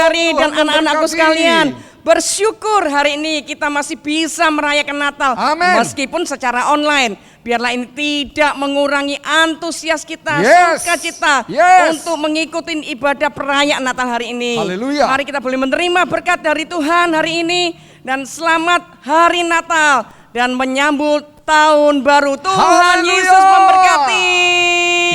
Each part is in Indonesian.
saudari dan Tuhan anak-anakku memberkati. sekalian, bersyukur hari ini kita masih bisa merayakan Natal. Amin. Meskipun secara online. Biarlah ini tidak mengurangi antusias kita, Yes. sukacita Yes. untuk mengikuti ibadah perayaan Natal hari ini. Haleluya. Mari kita boleh menerima berkat dari Tuhan hari ini. Dan selamat hari Natal. Dan menyambut tahun baru. Tuhan Haleluya. Yesus memberkati.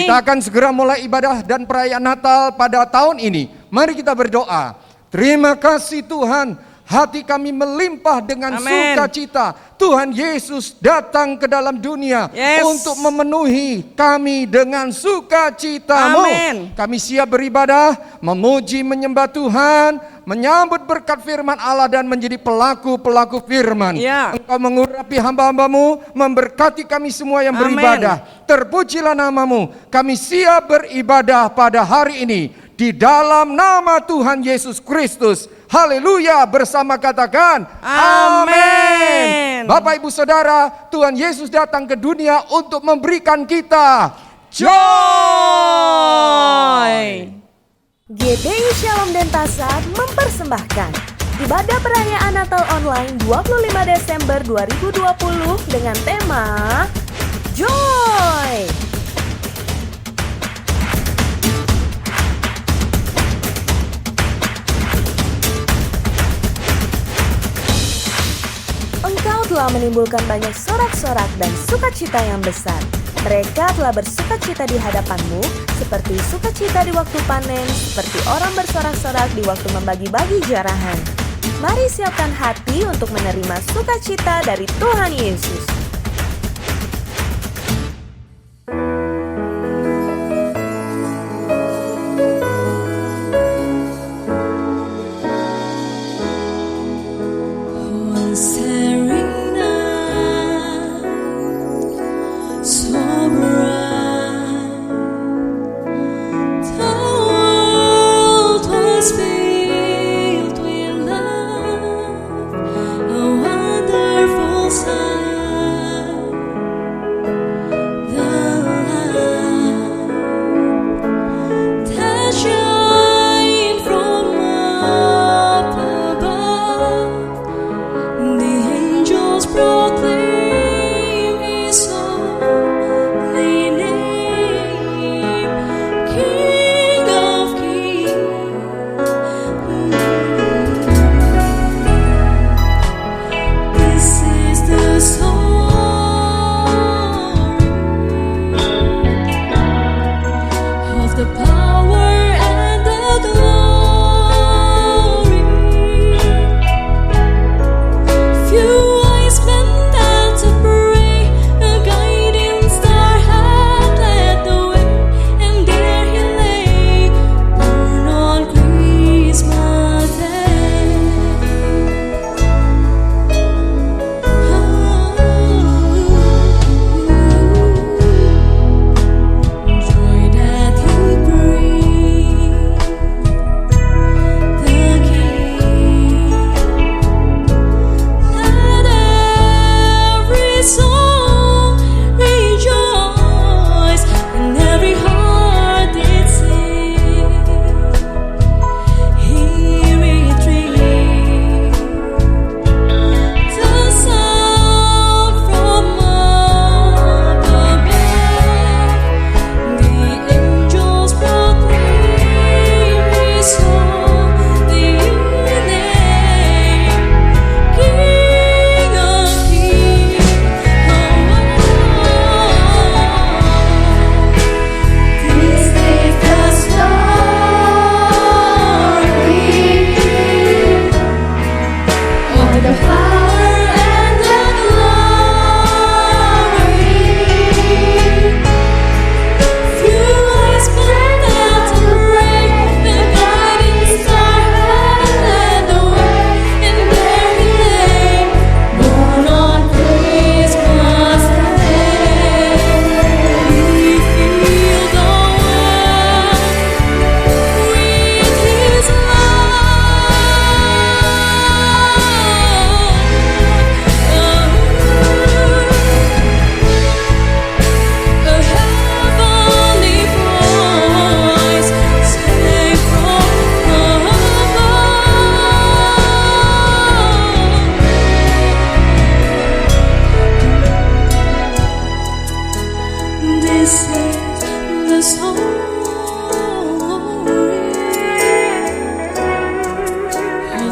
Kita akan segera mulai ibadah dan perayaan Natal pada tahun ini. Mari kita berdoa. Terima kasih Tuhan. Hati kami melimpah dengan Amen. sukacita. Tuhan Yesus datang ke dalam dunia Yes. untuk memenuhi kami dengan sukacita-Mu. Amen. Kami siap beribadah, memuji, menyembah Tuhan, menyambut berkat firman Allah dan menjadi pelaku-pelaku firman. Ya. Engkau mengurapi hamba-Hambamu, memberkati kami semua yang Amen. beribadah. Terpujilah nama-Mu. Kami siap beribadah pada hari ini di dalam nama Tuhan Yesus Kristus. Haleluya, bersama katakan Amin. Bapak Ibu Saudara, Tuhan Yesus datang ke dunia untuk memberikan kita joy. GBI Shalom Denpasar mempersembahkan ibadah perayaan Natal online 25 Desember 2020 dengan tema Joy. Engkau telah menimbulkan banyak sorak-sorak dan sukacita yang besar. Mereka telah bersukacita di hadapanmu, seperti sukacita di waktu panen, seperti orang bersorak-sorak di waktu membagi-bagi jarahan. Mari siapkan hati untuk menerima sukacita dari Tuhan Yesus. Wonderful sign.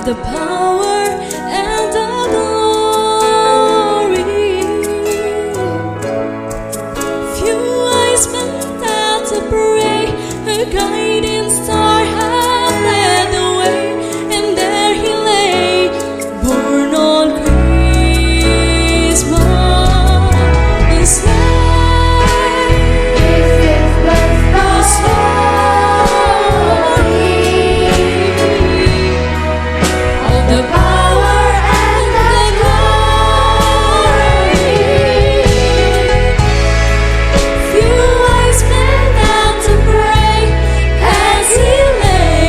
the power and the glory. Few wise men had to pray, a guiding star had led the way, and there he lay, born on Christmas Day. This is the story of the power and the glory. Few wise men had to pray as he lay.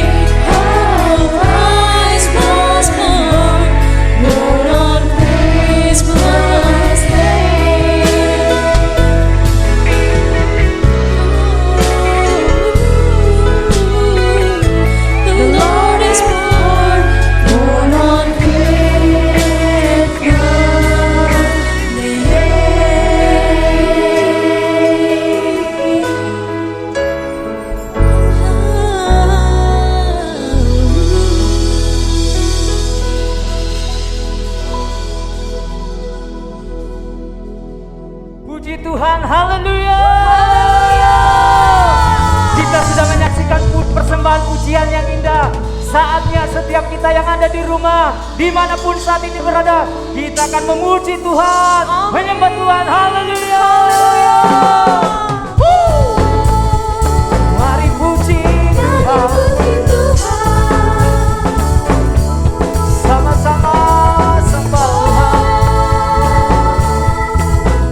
Oh, Christ was born on Christmas Day. The Lord is born on Christmas Day. Puji Tuhan, haleluya. Kita sudah menyaksikan persembahan pujian yang indah. Saatnya setiap kita yang ada di rumah, dimanapun saat ini berada, kita akan memuji Tuhan, menyembah Tuhan, haleluya. Mari puji Tuhan, sama-sama sembah Tuhan.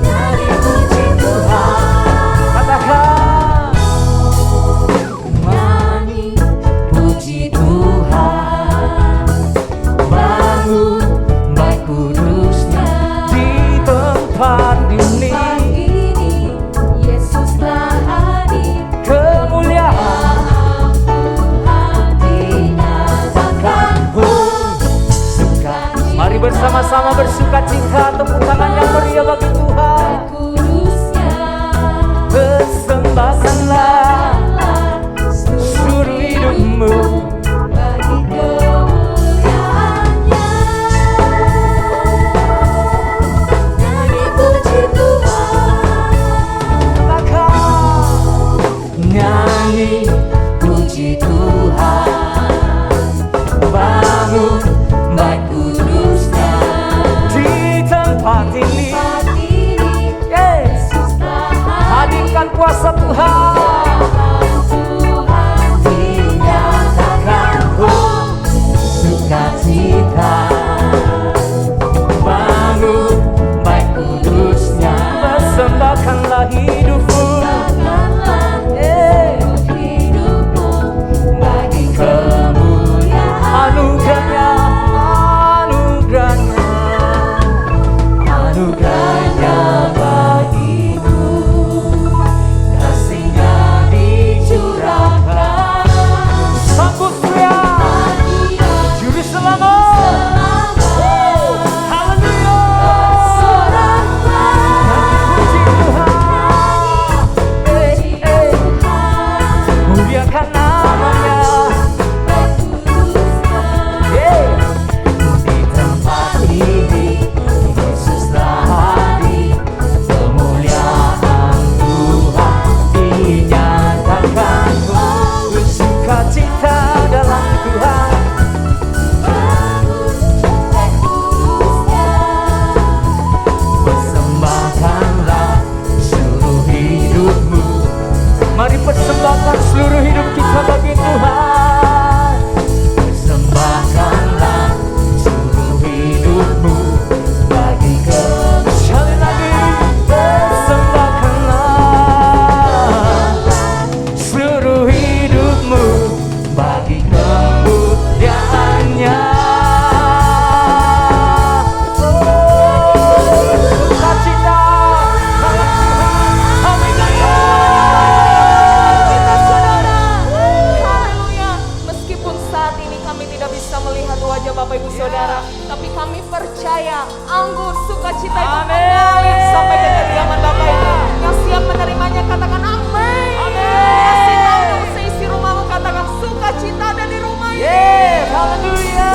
Mari puji Tuhan, katakan nyanyi puji Tuhan, bangun baik kudusnya di tempat ini. Yesus telah hadir, Kemuliaan Tuhan dinyatakan. mari bersama-sama bersuka cita, tepuk tangan yang meriah bagi Tuhan. Kudusnya Persembahkanlah seluruh hidupmu, bagi kemuliaannya. Nyanyi puji Tuhan, katakan nyanyi puji Tuhan, bangun baik kudusnya di tempat ini. saat ini Yes, Yesus telah hadirkan kuasa Tuhan. Tuhan dinyatakan. Sukacita, bangun baik kudusnya, persembahkanlah hidupmu, Hidupmu bagi kemuliaan. anugerahnya, anugerahnya, anugerahnya bagimu, kasihnya dicurahkan. Sambut pria, juru selamat, haleluya. Puji Tuhan, muliakan namanya. Di tempat ini Yesus telah hadir, kemuliaan Tuhan dinyatakan. Bersuka cita dalam Tuhan, persembahkanlah seluruh hidupmu. Mari persembahkan seluruh hidup kita bagi Tuhan. Persembahkanlah seluruh hidupmu bagi sekali lagi, persembahkanlah seluruh hidupmu bagi kemuliaannya. Sukacita dalam Tuhan, haleluya. Kita saudara, haleluya. Meskipun saat ini kami tidak bisa melihat wajah Bapak Ibu Saudara, tapi kami percaya anggur sukacita itu Amin. mengalir sampai ke kediaman Bapak Ibu. Yang siap menerimanya katakan amin. Kasih tahu seisi rumahmu katakan sukacita ada di rumah ini. Haleluya.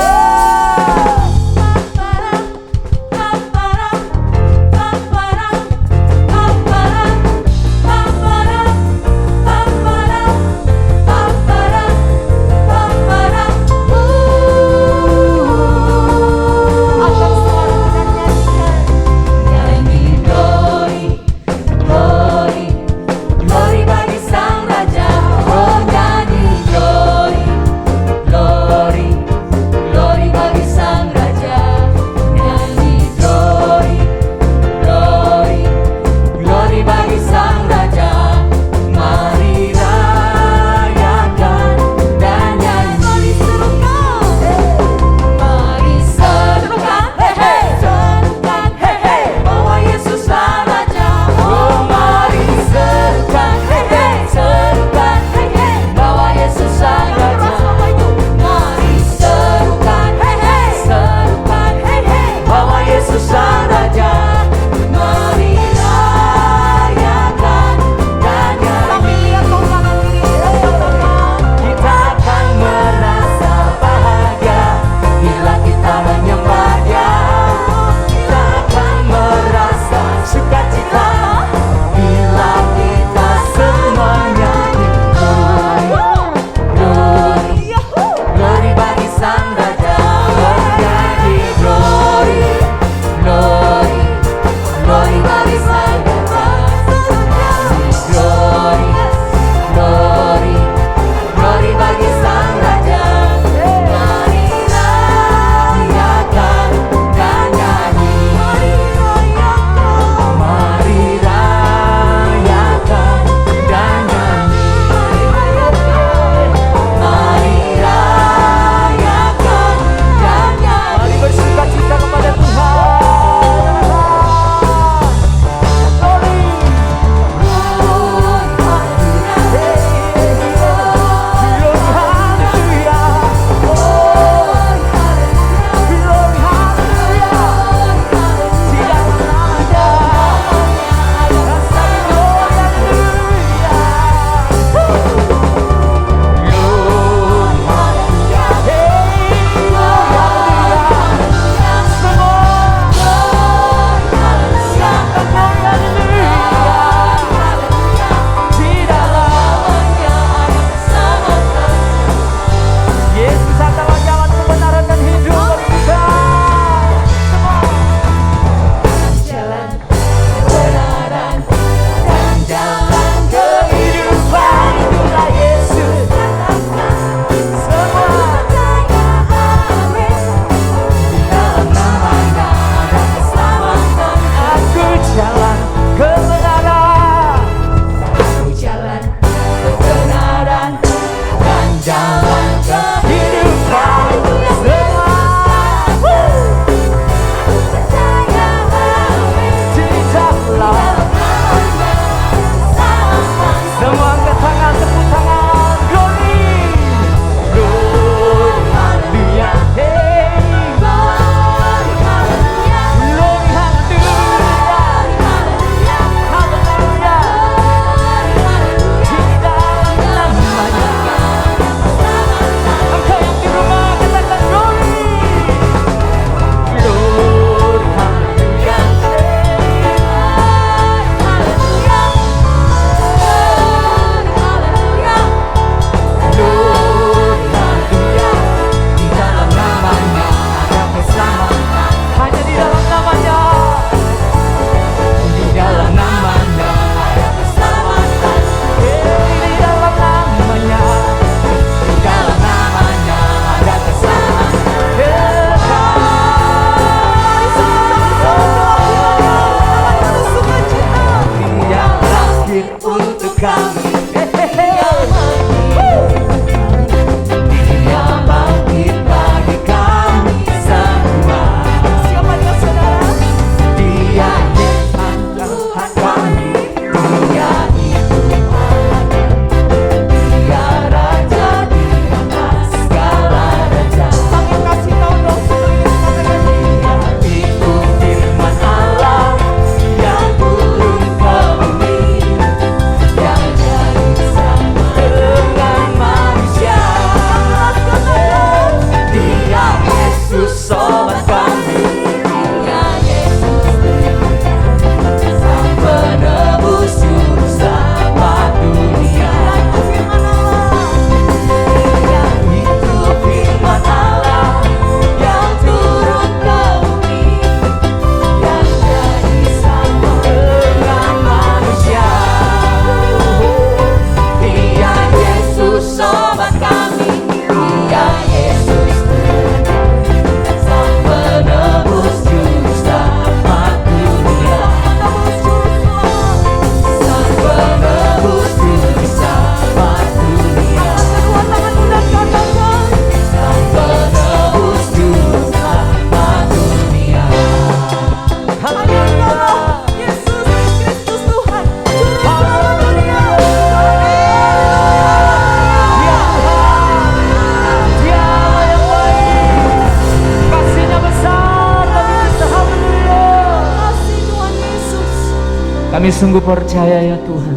Kami sungguh percaya ya Tuhan,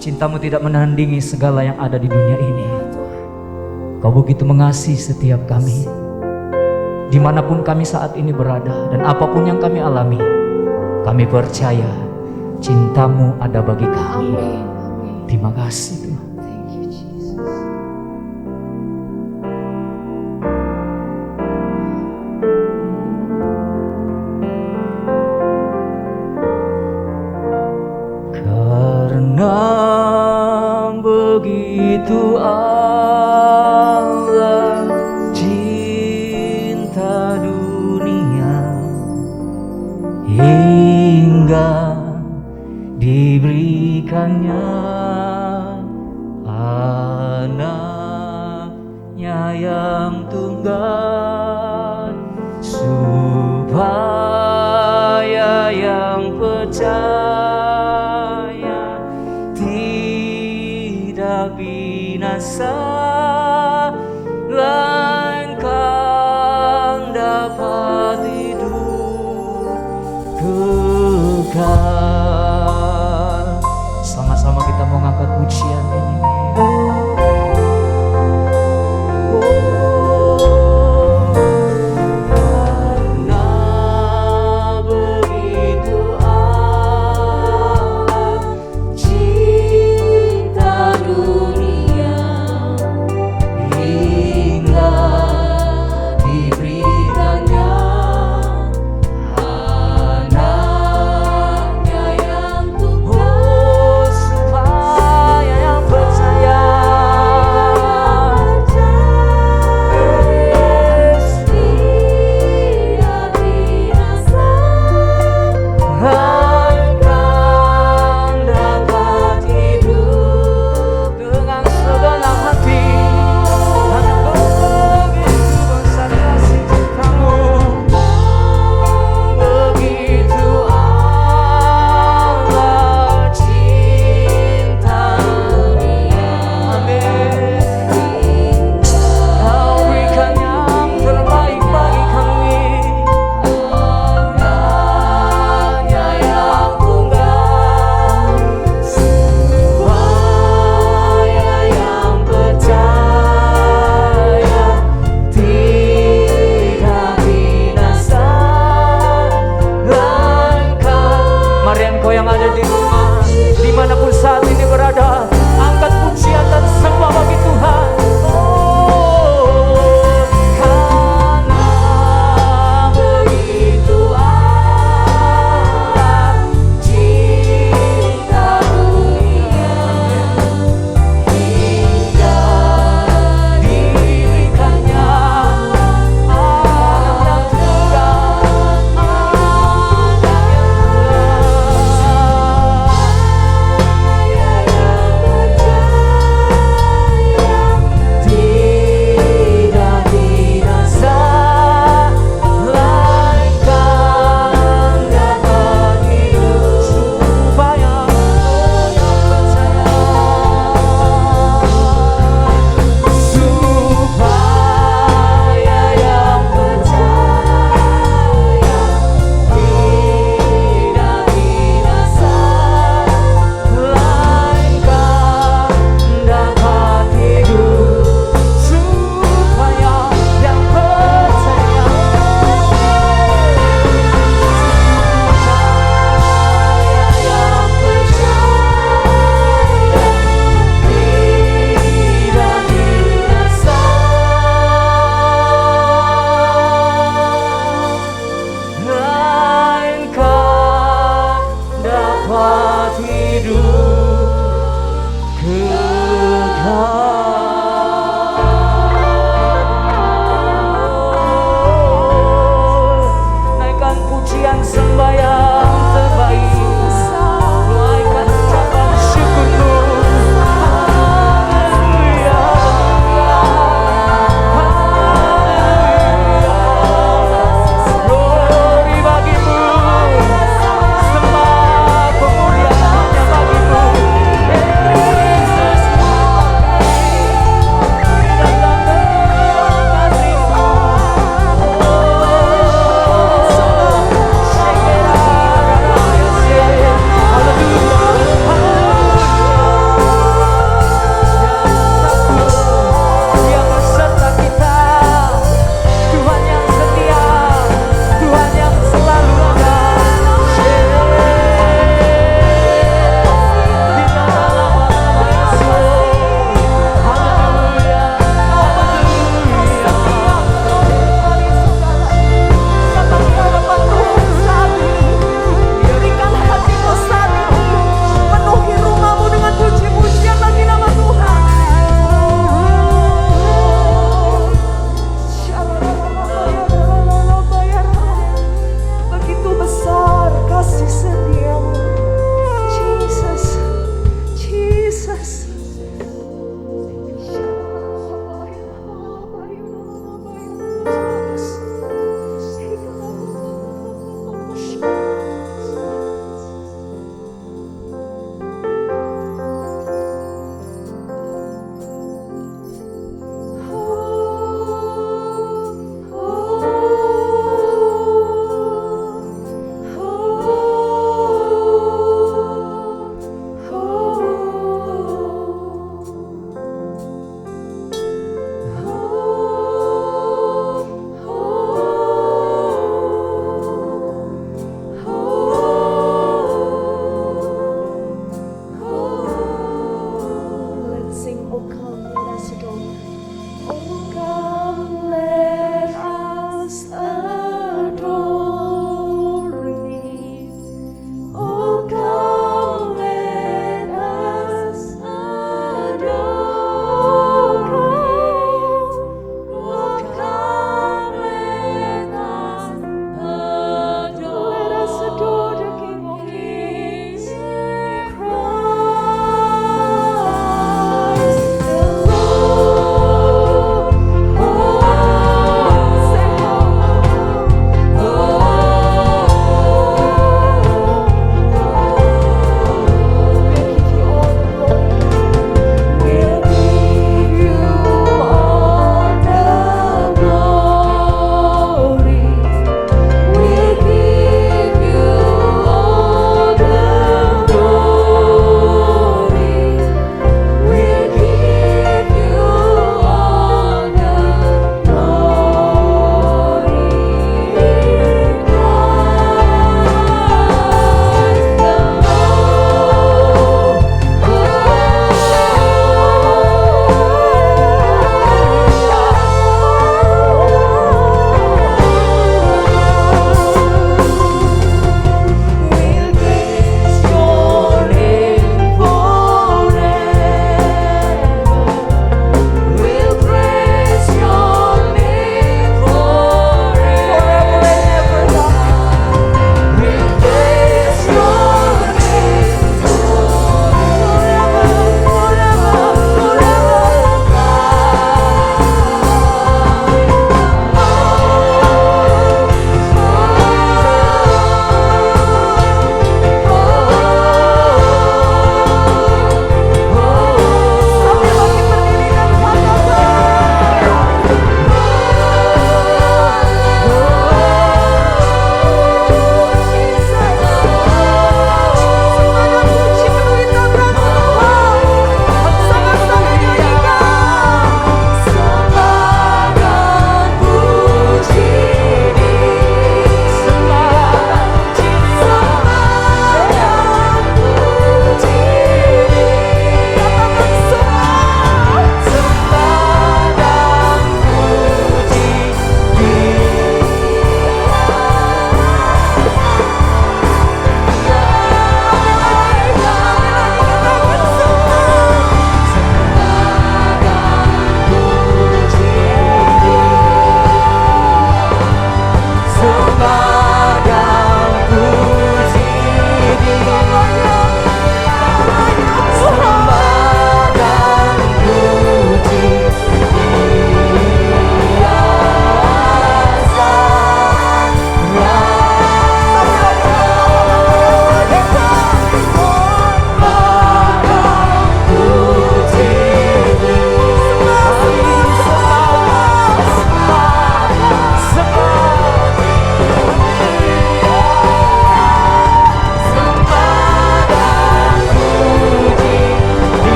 cinta-Mu tidak menandingi segala yang ada di dunia ini. Kau begitu mengasihi setiap kami, dimanapun kami saat ini berada dan apapun yang kami alami. Kami percaya cinta-Mu ada bagi kami. Terima kasih Tuhan. Karena begitu Allah cinta dunia hingga diberikannya anaknya yang tunggal, supaya yang percaya tidak binasa, melainkan dapat hidup kekal. Sama-sama kita mau ngangkat pujian ini. Karena begitu Allah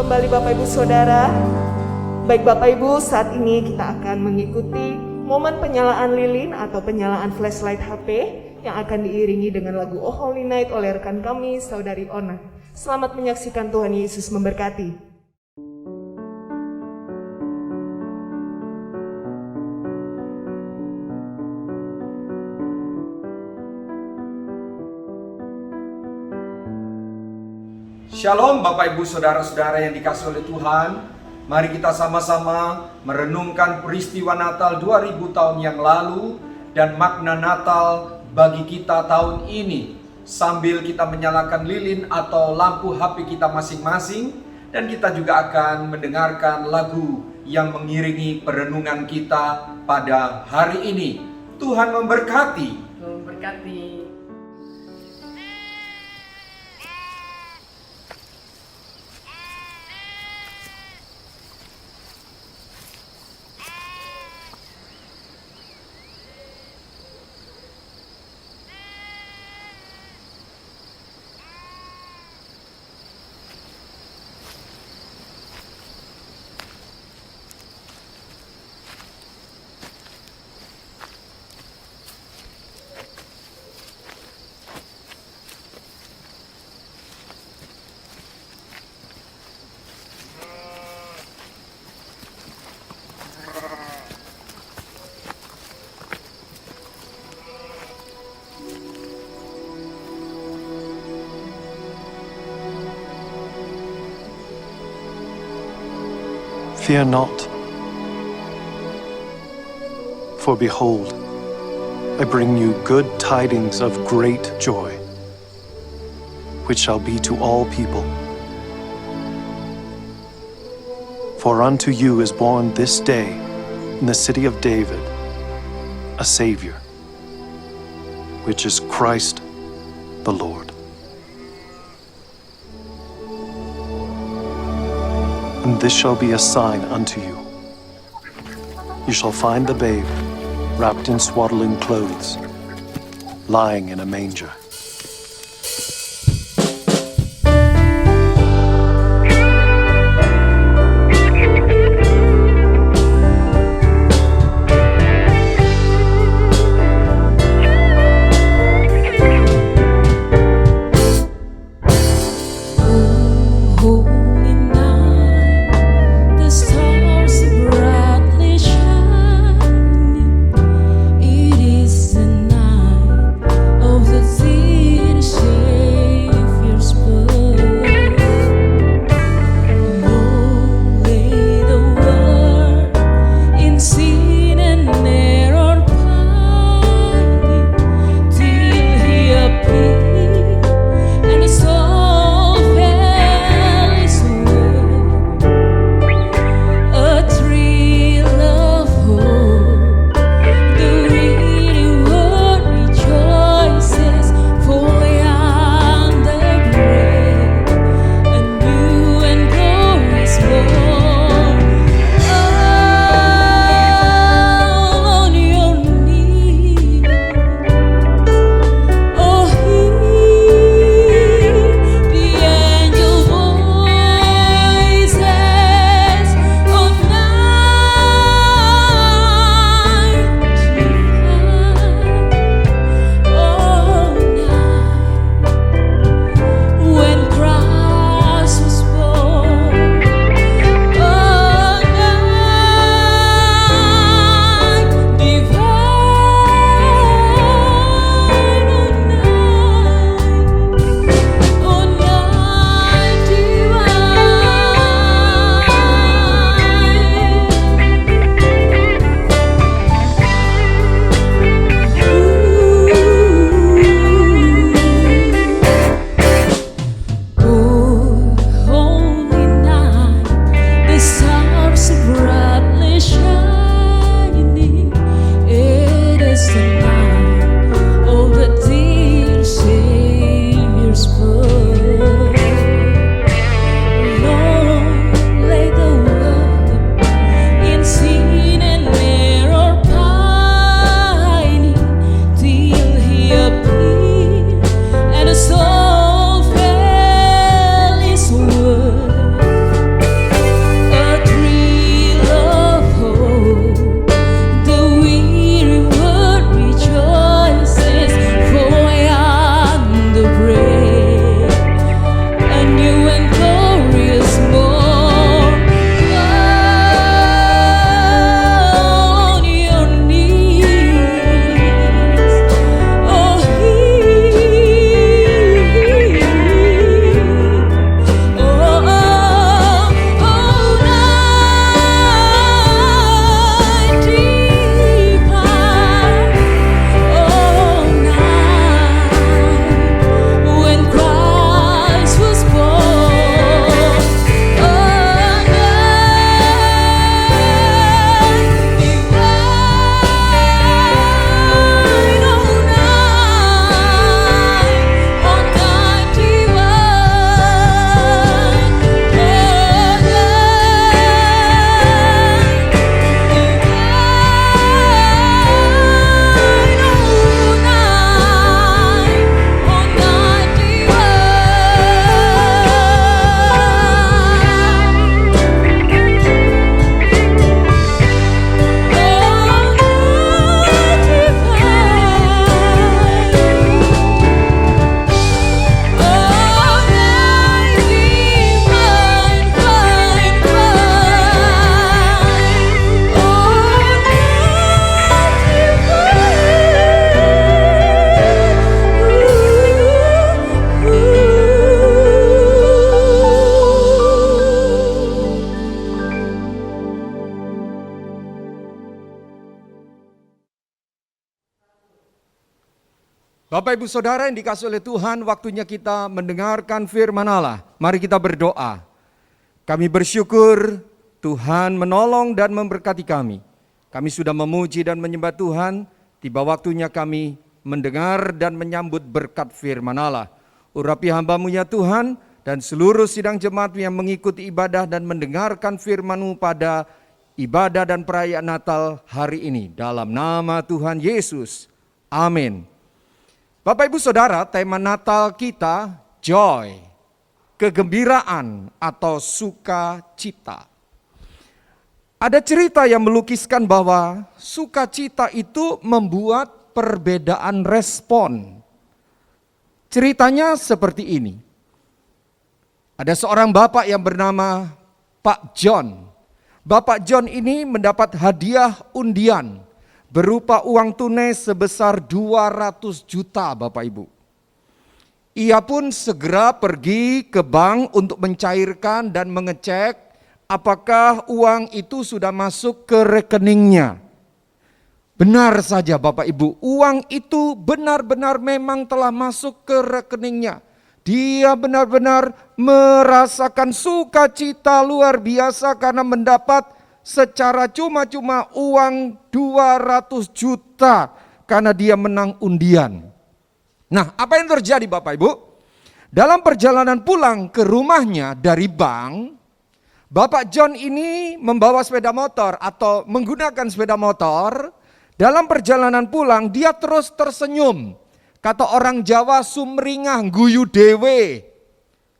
kembali Bapak Ibu Saudara. Baik Bapak Ibu, saat ini kita akan mengikuti momen penyalaan lilin atau penyalaan flashlight HP yang akan diiringi dengan lagu Oh Holy Night oleh rekan kami, Saudari Ona. Selamat menyaksikan, Tuhan Yesus memberkati. Shalom Bapak Ibu Saudara-saudara yang dikasihi oleh Tuhan. Mari kita sama-sama merenungkan peristiwa Natal 2000 tahun yang lalu dan makna Natal bagi kita tahun ini, sambil kita menyalakan lilin atau lampu HP kita masing-masing, dan kita juga akan mendengarkan lagu yang mengiringi perenungan kita pada hari ini. Tuhan memberkati. Fear not, for behold, I bring you good tidings of great joy, which shall be to all people. For unto you is born this day in the city of David a Savior, which is Christ the Lord. And this shall be a sign unto you. You shall find the babe wrapped in swaddling clothes, lying in a manger. It is the night of the thief. Bapak Ibu Saudara yang dikasihi oleh Tuhan, waktunya kita mendengarkan firman Allah. Mari kita berdoa. Kami bersyukur Tuhan menolong dan memberkati kami. Kami sudah memuji dan menyembah Tuhan, tiba waktunya kami mendengar dan menyambut berkat firman Allah. Urapi hamba-Mu ya Tuhan, dan seluruh sidang jemaat yang mengikuti ibadah dan mendengarkan firman-Mu pada ibadah dan perayaan Natal hari ini. Dalam nama Tuhan Yesus, amin. Bapak Ibu Saudara, tema Natal kita joy, kegembiraan atau sukacita. Ada cerita yang melukiskan bahwa sukacita itu membuat perbedaan respon. Ceritanya seperti ini. Ada seorang bapak yang bernama Pak John. Bapak John ini mendapat hadiah undian berupa uang tunai sebesar 200 juta Bapak Ibu. Ia pun segera pergi ke bank untuk mencairkan dan mengecek apakah uang itu sudah masuk ke rekeningnya. Benar saja Bapak Ibu, uang itu benar-benar memang telah masuk ke rekeningnya. Dia benar-benar merasakan sukacita luar biasa karena mendapat secara cuma-cuma uang 200 juta karena dia menang undian. Nah, apa yang terjadi Bapak Ibu? Dalam perjalanan pulang ke rumahnya dari bank, Bapak John ini membawa sepeda motor atau menggunakan sepeda motor. Dalam perjalanan pulang dia terus tersenyum. Kata orang Jawa, sumringah guyu dewe.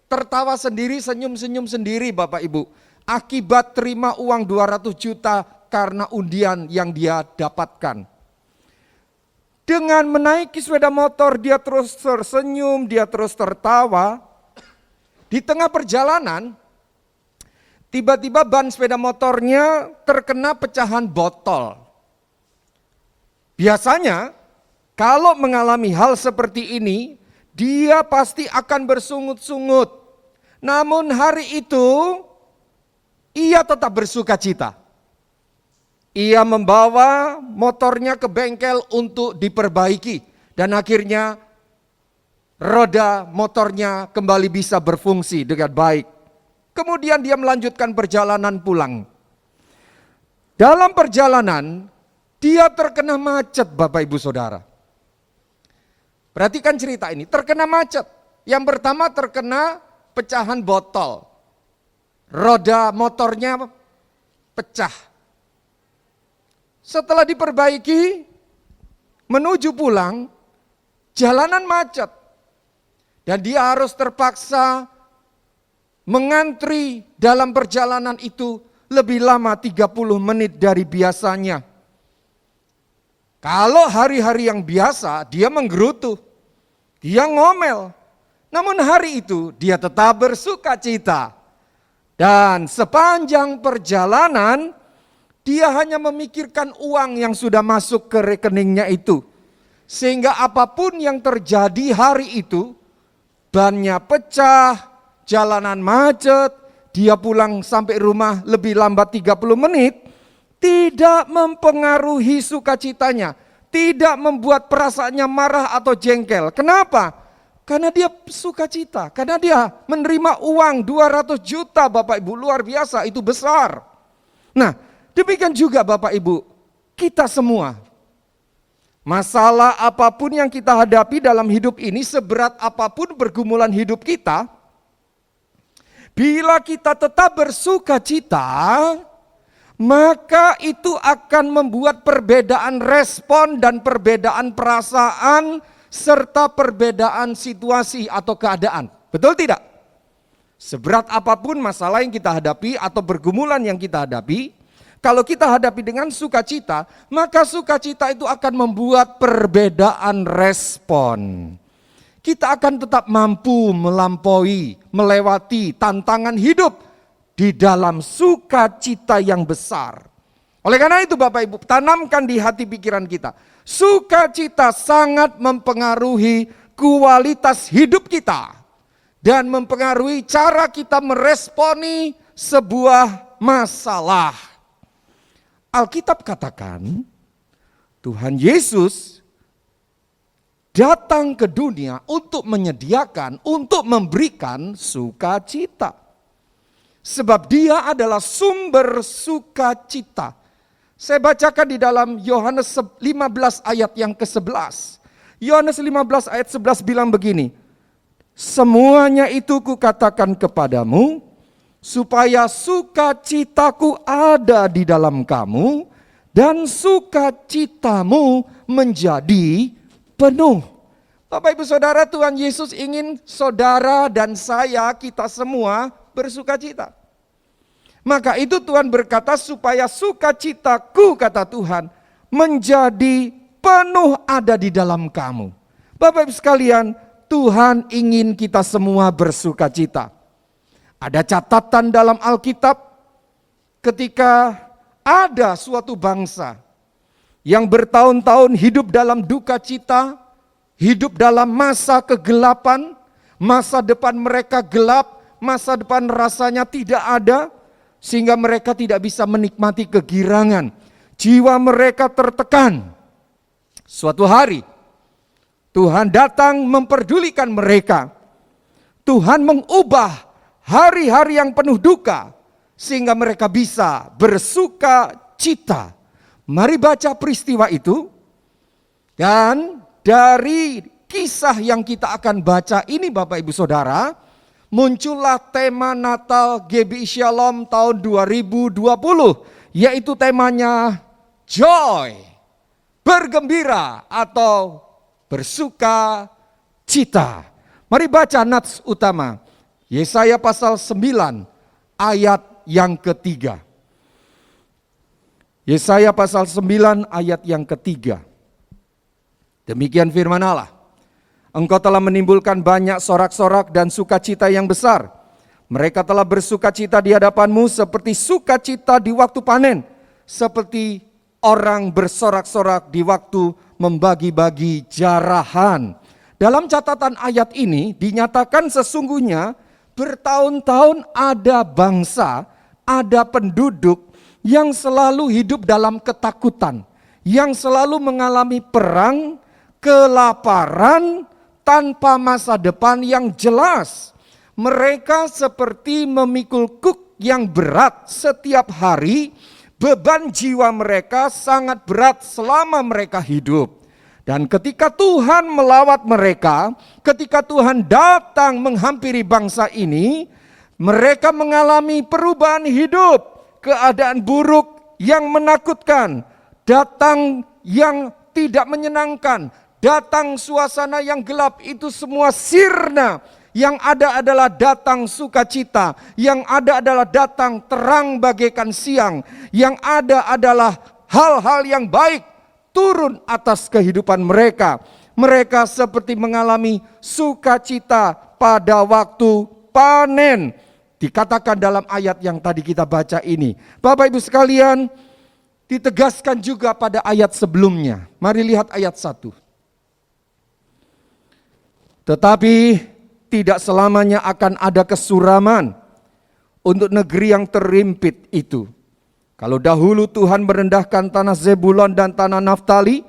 Tertawa sendiri, senyum-senyum sendiri Bapak Ibu. Akibat terima uang 200 juta karena undian yang dia dapatkan. Dengan menaiki sepeda motor dia terus tersenyum, dia terus tertawa. Di tengah perjalanan, tiba-tiba ban sepeda motornya terkena pecahan botol. Biasanya kalau mengalami hal seperti ini, dia pasti akan bersungut-sungut. Namun hari itu, ia tetap bersukacita. Ia membawa motornya ke bengkel untuk diperbaiki. Dan akhirnya roda motornya kembali bisa berfungsi dengan baik. Kemudian dia melanjutkan perjalanan pulang. Dalam perjalanan, dia terkena macet Bapak Ibu Saudara. Perhatikan cerita ini, terkena macet. Yang pertama terkena pecahan botol. Roda motornya pecah. Setelah diperbaiki, menuju pulang, jalanan macet. Dan dia harus terpaksa mengantri dalam perjalanan itu lebih lama 30 menit dari biasanya. Kalau hari-hari yang biasa, dia menggerutu, dia ngomel. Namun hari itu dia tetap bersukacita. Dan sepanjang perjalanan, dia hanya memikirkan uang yang sudah masuk ke rekeningnya itu. Sehingga apapun yang terjadi hari itu, bannya pecah, jalanan macet, dia pulang sampai rumah lebih lambat 30 menit, tidak mempengaruhi sukacitanya, tidak membuat perasaannya marah atau jengkel. Kenapa? Karena dia sukacita, karena dia menerima uang 200 juta Bapak Ibu, luar biasa, itu besar. Nah, demikian juga Bapak Ibu, kita semua. Masalah apapun yang kita hadapi dalam hidup ini, seberat apapun pergumulan hidup kita, bila kita tetap bersukacita, maka itu akan membuat perbedaan respon dan perbedaan perasaan serta perbedaan situasi atau keadaan. Betul tidak? Seberat apapun masalah yang kita hadapi atau pergumulan yang kita hadapi, kalau kita hadapi dengan sukacita, maka sukacita itu akan membuat perbedaan respon. Kita akan tetap mampu melampaui, melewati tantangan hidup di dalam sukacita yang besar. Oleh karena itu Bapak Ibu, tanamkan di hati pikiran kita. Sukacita sangat mempengaruhi kualitas hidup kita. Dan mempengaruhi cara kita meresponi sebuah masalah. Alkitab katakan, Tuhan Yesus datang ke dunia untuk menyediakan, untuk memberikan sukacita. Sebab dia adalah sumber sukacita. Saya bacakan di dalam Yohanes 15 ayat yang ke-11. Yohanes 15 ayat 11 bilang begini, semuanya itu kukatakan kepadamu, supaya sukacitaku ada di dalam kamu, dan sukacitamu menjadi penuh. Bapak Ibu Saudara, Tuhan Yesus ingin saudara dan saya, kita semua bersukacita. Maka itu Tuhan berkata, supaya sukacitaku, kata Tuhan, menjadi penuh ada di dalam kamu. Bapak Ibu sekalian, Tuhan ingin kita semua bersukacita. Ada catatan dalam Alkitab ketika ada suatu bangsa yang bertahun-tahun hidup dalam duka cita, hidup dalam masa kegelapan, masa depan mereka gelap, masa depan rasanya tidak ada, sehingga mereka tidak bisa menikmati kegirangan. Jiwa mereka tertekan. Suatu hari Tuhan datang memperdulikan mereka. Tuhan mengubah hari-hari yang penuh duka sehingga mereka bisa bersuka cita. Mari baca peristiwa itu. Dan dari kisah yang kita akan baca ini Bapak Ibu Saudara, muncullah tema Natal GBI Shalom tahun 2020, yaitu temanya joy, bergembira atau bersuka cita. Mari baca nats utama, Yesaya pasal 9 ayat yang ketiga. Yesaya pasal 9 ayat yang ketiga. Demikian firman Allah. Engkau telah menimbulkan banyak sorak-sorak dan sukacita yang besar. Mereka telah bersukacita di hadapanmu seperti sukacita di waktu panen. Seperti orang bersorak-sorak di waktu membagi-bagi jarahan. Dalam catatan ayat ini dinyatakan sesungguhnya bertahun-tahun ada bangsa, ada penduduk yang selalu hidup dalam ketakutan, yang selalu mengalami perang, kelaparan, tanpa masa depan yang jelas. Mereka seperti memikul kuk yang berat setiap hari, beban jiwa mereka sangat berat selama mereka hidup. Dan ketika Tuhan melawat mereka, ketika Tuhan datang menghampiri bangsa ini, mereka mengalami perubahan hidup. Keadaan buruk yang menakutkan, datang yang tidak menyenangkan, datang suasana yang gelap, itu semua sirna. Yang ada adalah datang sukacita, yang ada adalah datang terang bagaikan siang, yang ada adalah hal-hal yang baik turun atas kehidupan mereka. Mereka seperti mengalami sukacita pada waktu panen. Dikatakan dalam ayat yang tadi kita baca ini. Bapak Ibu sekalian, ditegaskan juga pada ayat sebelumnya. Mari lihat ayat 1. Tetapi tidak selamanya akan ada kesuraman untuk negeri yang terimpit itu. Kalau dahulu Tuhan merendahkan tanah Zebulon dan tanah Naftali,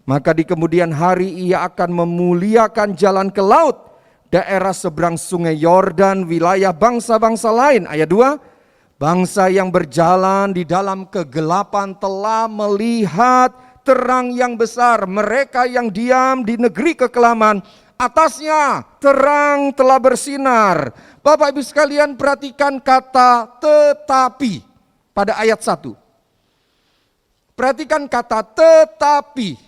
maka di kemudian hari ia akan memuliakan jalan ke laut, daerah seberang sungai Yordan, wilayah bangsa-bangsa lain. Ayat 2, bangsa yang berjalan di dalam kegelapan telah melihat terang yang besar. Mereka yang diam di negeri kekelaman, atasnya terang telah bersinar. Bapak Ibu sekalian, perhatikan kata tetapi pada ayat 1. Perhatikan kata tetapi.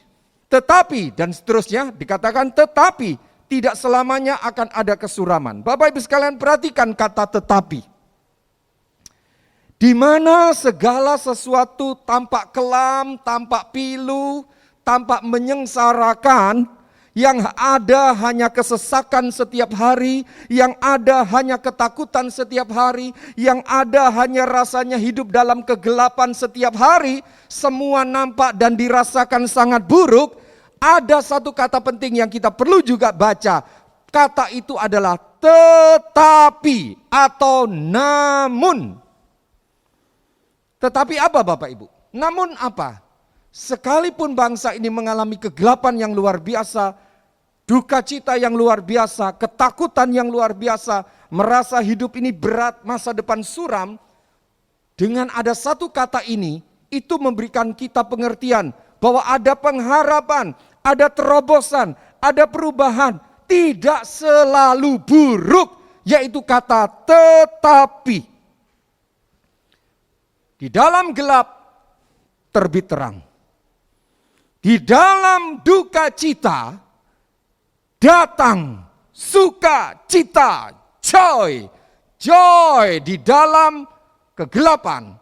Tetapi dan seterusnya dikatakan tetapi. Tidak selamanya akan ada kesuraman. Bapak Ibu sekalian, perhatikan kata tetapi. Di mana segala sesuatu tampak kelam, tampak pilu, tampak menyengsarakan, yang ada hanya kesesakan setiap hari, yang ada hanya ketakutan setiap hari, yang ada hanya rasanya hidup dalam kegelapan setiap hari, semua nampak dan dirasakan sangat buruk. Ada satu kata penting yang kita perlu juga baca. Kata itu adalah tetapi atau namun. Tetapi apa Bapak Ibu? Namun apa? Sekalipun bangsa ini mengalami kegelapan yang luar biasa, duka cita yang luar biasa, ketakutan yang luar biasa, merasa hidup ini berat, masa depan suram. Dengan ada satu kata ini, itu memberikan kita pengertian bahwa ada pengharapan, ada terobosan, ada perubahan, tidak selalu buruk, yaitu kata tetapi. Di dalam gelap terbit terang. Di dalam duka cita datang sukacita, joy. Joy di dalam kegelapan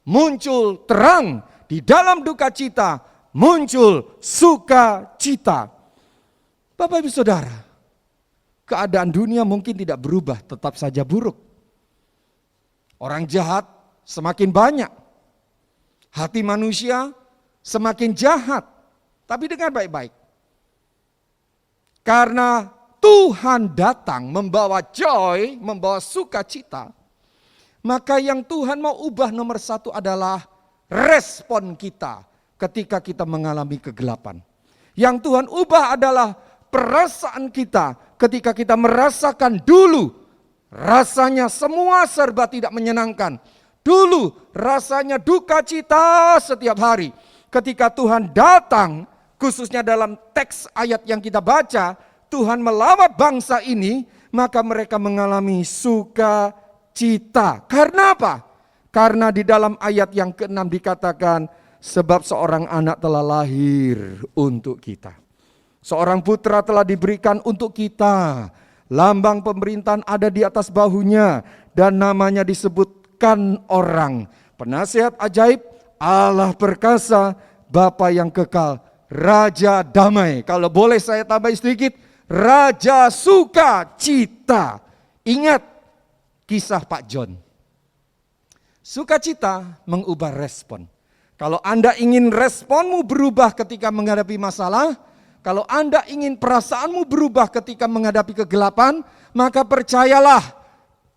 muncul terang, di dalam duka cita muncul sukacita. Bapak Ibu Saudara, keadaan dunia mungkin tidak berubah, tetap saja buruk. Orang jahat semakin banyak. Hati manusia semakin jahat. Tapi dengar baik-baik. Karena Tuhan datang membawa joy, membawa sukacita, maka yang Tuhan mau ubah nomor satu adalah respon kita ketika kita mengalami kegelapan. Yang Tuhan ubah adalah perasaan kita ketika kita merasakan dulu rasanya semua serba tidak menyenangkan. Dulu rasanya duka cita setiap hari. Ketika Tuhan datang, khususnya dalam teks ayat yang kita baca, Tuhan melawat bangsa ini, maka mereka mengalami sukacita. Karena apa? Karena di dalam ayat yang ke-6 dikatakan, sebab seorang anak telah lahir untuk kita. Seorang putra telah diberikan untuk kita. Lambang pemerintahan ada di atas bahunya, dan namanya disebutkan orang. Penasihat ajaib, Allah perkasa, Bapa yang kekal, Raja damai. Kalau boleh saya tambah sedikit, Raja sukacita. Ingat kisah Pak John. Sukacita mengubah respon. Kalau Anda ingin responmu berubah ketika menghadapi masalah, kalau Anda ingin perasaanmu berubah ketika menghadapi kegelapan, maka percayalah,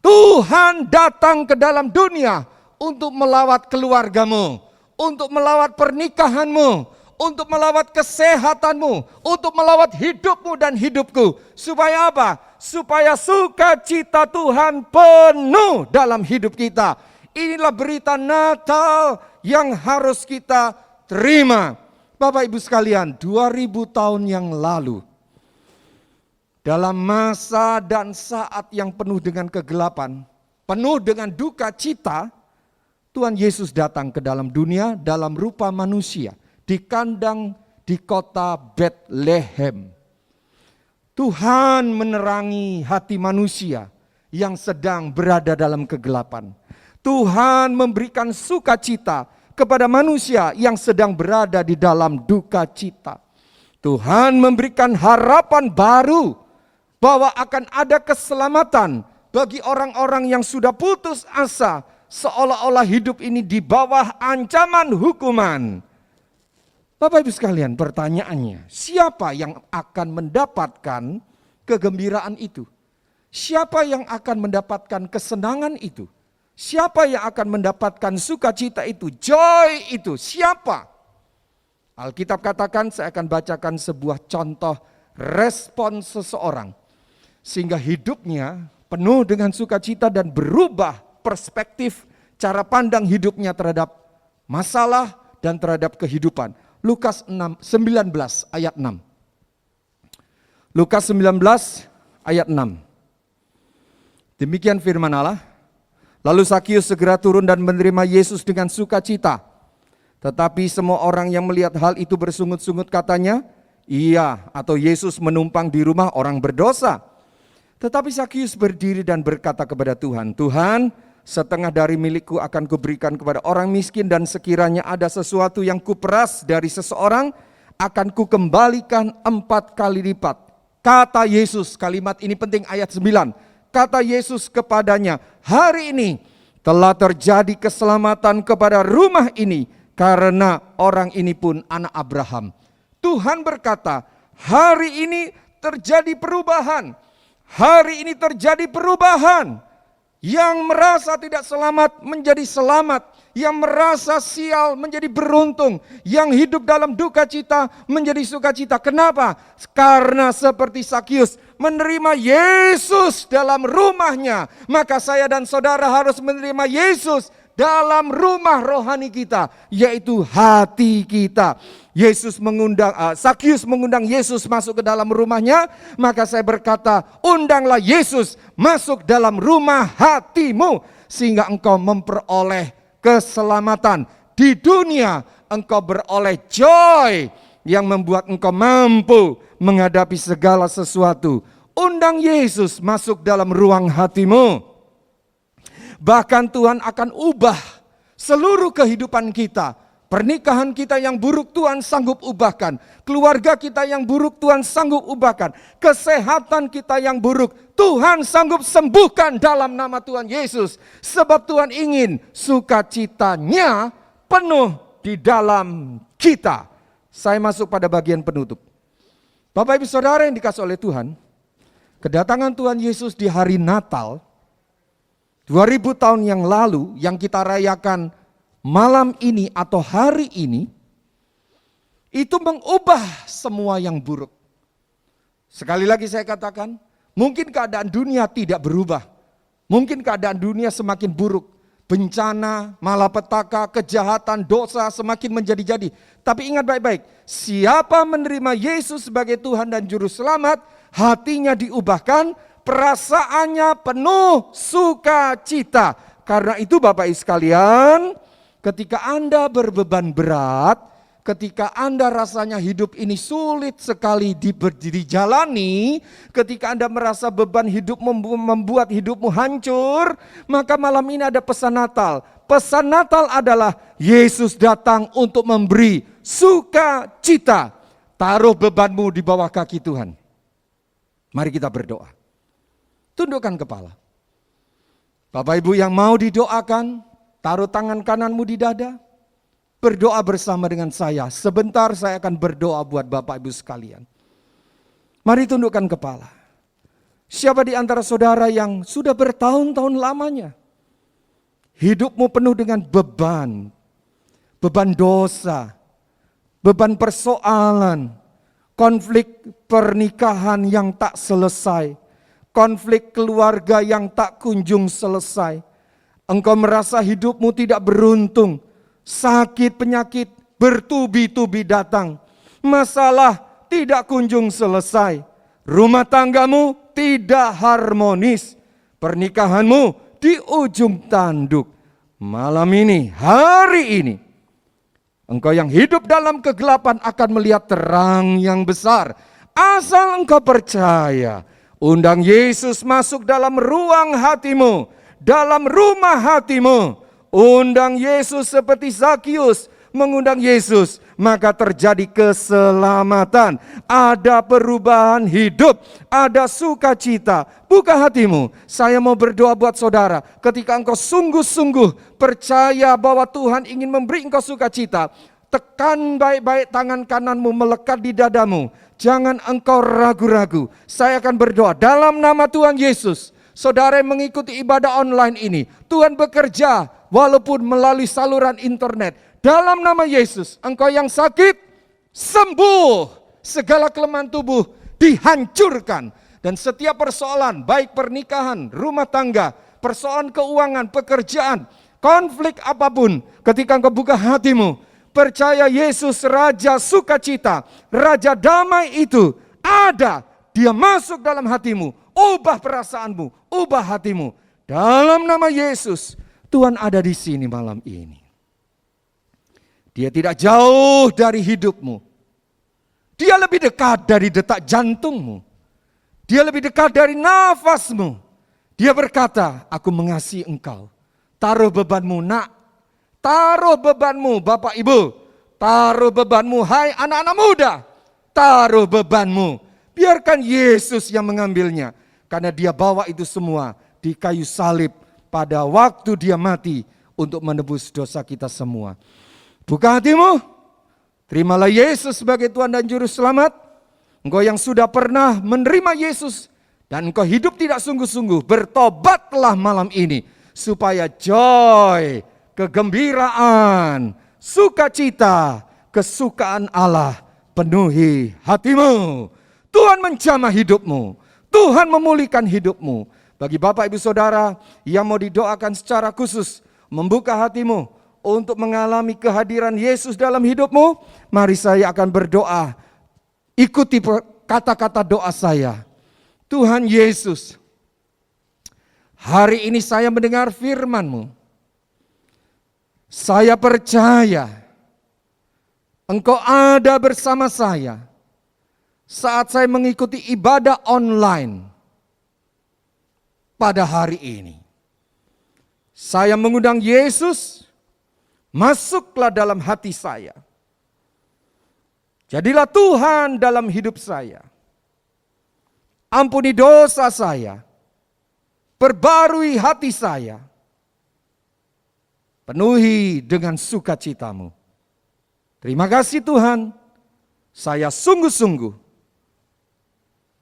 Tuhan datang ke dalam dunia untuk melawat keluargamu, untuk melawat pernikahanmu, untuk melawat kesehatanmu, untuk melawat hidupmu dan hidupku. Supaya apa? Supaya sukacita Tuhan penuh dalam hidup kita. Inilah berita Natal yang harus kita terima. Bapak Ibu sekalian, 2000 tahun yang lalu, dalam masa dan saat yang penuh dengan kegelapan, penuh dengan duka cita, Tuhan Yesus datang ke dalam dunia dalam rupa manusia, di kandang di kota Bethlehem. Tuhan menerangi hati manusia yang sedang berada dalam kegelapan. Tuhan memberikan sukacita kepada manusia yang sedang berada di dalam duka cita. Tuhan memberikan harapan baru bahwa akan ada keselamatan bagi orang-orang yang sudah putus asa, seolah-olah hidup ini di bawah ancaman hukuman. Bapak Ibu sekalian, pertanyaannya, siapa yang akan mendapatkan kegembiraan itu? Siapa yang akan mendapatkan kesenangan itu? Siapa yang akan mendapatkan sukacita itu, joy itu, siapa? Alkitab katakan, saya akan bacakan sebuah contoh respon seseorang. Sehingga hidupnya penuh dengan sukacita dan berubah perspektif cara pandang hidupnya terhadap masalah dan terhadap kehidupan. Lukas 19 ayat 6. Lukas 19 ayat 6. Demikian firman Allah. Lalu Zakius segera turun dan menerima Yesus dengan sukacita. Tetapi semua orang yang melihat hal itu bersungut-sungut katanya, iya, atau Yesus menumpang di rumah orang berdosa. Tetapi Zakius berdiri dan berkata kepada Tuhan, Tuhan, setengah dari milikku akan kuberikan kepada orang miskin, dan sekiranya ada sesuatu yang kuperas dari seseorang, akan kukembalikan 4 kali lipat. Kata Yesus, kalimat ini penting, ayat 9. Kata Yesus kepadanya, hari ini telah terjadi keselamatan kepada rumah ini, karena orang ini pun anak Abraham. Tuhan berkata, hari ini terjadi perubahan. Hari ini terjadi perubahan. Yang merasa tidak selamat menjadi selamat. Yang merasa sial menjadi beruntung. Yang hidup dalam duka cita menjadi sukacita. Kenapa? Karena seperti Sakyus menerima Yesus dalam rumahnya. Maka saya dan saudara harus menerima Yesus dalam rumah rohani kita, yaitu hati kita. Sakyus mengundang Yesus masuk ke dalam rumahnya, maka saya berkata, undanglah Yesus masuk dalam rumah hatimu, sehingga engkau memperoleh keselamatan. Di dunia engkau beroleh joy yang membuat engkau mampu menghadapi segala sesuatu. Undang Yesus masuk dalam ruang hatimu. Bahkan Tuhan akan ubah seluruh kehidupan kita. Pernikahan kita yang buruk Tuhan sanggup ubahkan. Keluarga kita yang buruk Tuhan sanggup ubahkan. Kesehatan kita yang buruk Tuhan sanggup sembuhkan dalam nama Tuhan Yesus. Sebab Tuhan ingin sukacitanya penuh di dalam kita. Saya masuk pada bagian penutup. Bapak Ibu Saudara yang dikasih oleh Tuhan, kedatangan Tuhan Yesus di hari Natal 2000 tahun yang lalu yang kita rayakan malam ini atau hari ini, itu mengubah semua yang buruk. Sekali lagi saya katakan, mungkin keadaan dunia tidak berubah. Mungkin keadaan dunia semakin buruk. Bencana, malapetaka, kejahatan, dosa semakin menjadi-jadi. Tapi ingat baik-baik, siapa menerima Yesus sebagai Tuhan dan Juru Selamat, hatinya diubahkan, perasaannya penuh sukacita. Karena itu Bapak Ibu sekalian, ketika Anda berbeban berat, ketika Anda rasanya hidup ini sulit sekali dijalani, ketika Anda merasa beban hidup membuat hidupmu hancur, maka malam ini ada pesan Natal. Pesan Natal adalah Yesus datang untuk memberi sukacita. Taruh bebanmu di bawah kaki Tuhan. Mari kita berdoa. Tundukkan kepala. Bapak Ibu yang mau didoakan, taruh tangan kananmu di dada. Berdoa bersama dengan saya. Sebentar saya akan berdoa buat Bapak Ibu sekalian. Mari tundukkan kepala. Siapa di antara saudara yang sudah bertahun-tahun lamanya hidupmu penuh dengan beban. Beban dosa. Beban persoalan. Konflik pernikahan yang tak selesai. Konflik keluarga yang tak kunjung selesai. Engkau merasa hidupmu tidak beruntung. Sakit penyakit bertubi-tubi datang. Masalah tidak kunjung selesai. Rumah tanggamu tidak harmonis. Pernikahanmu di ujung tanduk. Malam ini, hari ini, engkau yang hidup dalam kegelapan akan melihat terang yang besar. Asal engkau percaya. Undang Yesus masuk dalam ruang hatimu, dalam rumah hatimu. Undang Yesus seperti Sakyus mengundang Yesus, maka terjadi keselamatan. Ada perubahan hidup, ada sukacita. Buka hatimu, saya mau berdoa buat saudara. Ketika engkau sungguh-sungguh percaya bahwa Tuhan ingin memberi engkau sukacita, tekan baik-baik tangan kananmu melekat di dadamu. Jangan engkau ragu-ragu. Saya akan berdoa dalam nama Tuhan Yesus. Saudara yang mengikuti ibadah online ini, Tuhan bekerja walaupun melalui saluran internet. Dalam nama Yesus, engkau yang sakit, sembuh. Segala kelemahan tubuh dihancurkan. Dan setiap persoalan, baik pernikahan, rumah tangga, persoalan keuangan, pekerjaan, konflik apapun, ketika engkau buka hatimu, percaya Yesus Raja Sukacita, Raja Damai itu ada. Dia masuk dalam hatimu, ubah perasaanmu, ubah hatimu. Dalam nama Yesus, Tuhan ada di sini malam ini. Dia tidak jauh dari hidupmu. Dia lebih dekat dari detak jantungmu. Dia lebih dekat dari nafasmu. Dia berkata, aku mengasihi engkau. Taruh bebanmu nak. Taruh bebanmu Bapak Ibu. Taruh bebanmu hai anak-anak muda. Taruh bebanmu. Biarkan Yesus yang mengambilnya. Karena dia bawa itu semua di kayu salib pada waktu dia mati untuk menebus dosa kita semua. Buka hatimu. Terimalah Yesus sebagai Tuhan dan Juru Selamat. Engkau yang sudah pernah menerima Yesus dan engkau hidup tidak sungguh-sungguh, bertobatlah malam ini supaya joy, kegembiraan, sukacita, kesukaan Allah penuhi hatimu. Tuhan menjamah hidupmu, Tuhan memulihkan hidupmu. Bagi Bapak Ibu Saudara yang mau didoakan secara khusus, membuka hatimu untuk mengalami kehadiran Yesus dalam hidupmu, mari saya akan berdoa. Ikuti kata-kata doa saya. Tuhan Yesus, hari ini saya mendengar firman-Mu. Saya percaya Engkau ada bersama saya saat saya mengikuti ibadah online pada hari ini. Saya mengundang Yesus, masuklah dalam hati saya. Jadilah Tuhan dalam hidup saya. Ampuni dosa saya. Perbarui hati saya. Penuhi dengan sukacita-Mu. Terima kasih Tuhan. Saya sungguh-sungguh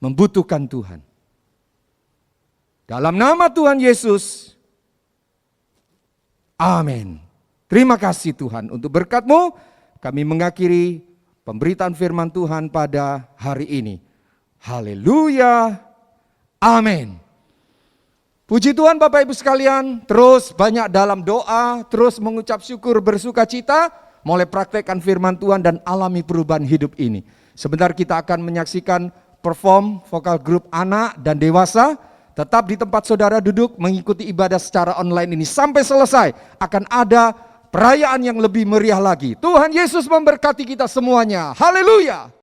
membutuhkan Tuhan. Dalam nama Tuhan Yesus. Amin. Terima kasih Tuhan untuk berkat-Mu. Kami mengakhiri pemberitaan firman Tuhan pada hari ini. Haleluya. Amin. Puji Tuhan Bapak Ibu sekalian, terus banyak dalam doa, terus mengucap syukur bersuka cita, mulai praktekkan firman Tuhan dan alami perubahan hidup ini. Sebentar kita akan menyaksikan perform vokal grup anak dan dewasa. Tetap di tempat saudara duduk mengikuti ibadah secara online ini sampai selesai. Akan ada perayaan yang lebih meriah lagi. Tuhan Yesus memberkati kita semuanya. Haleluya.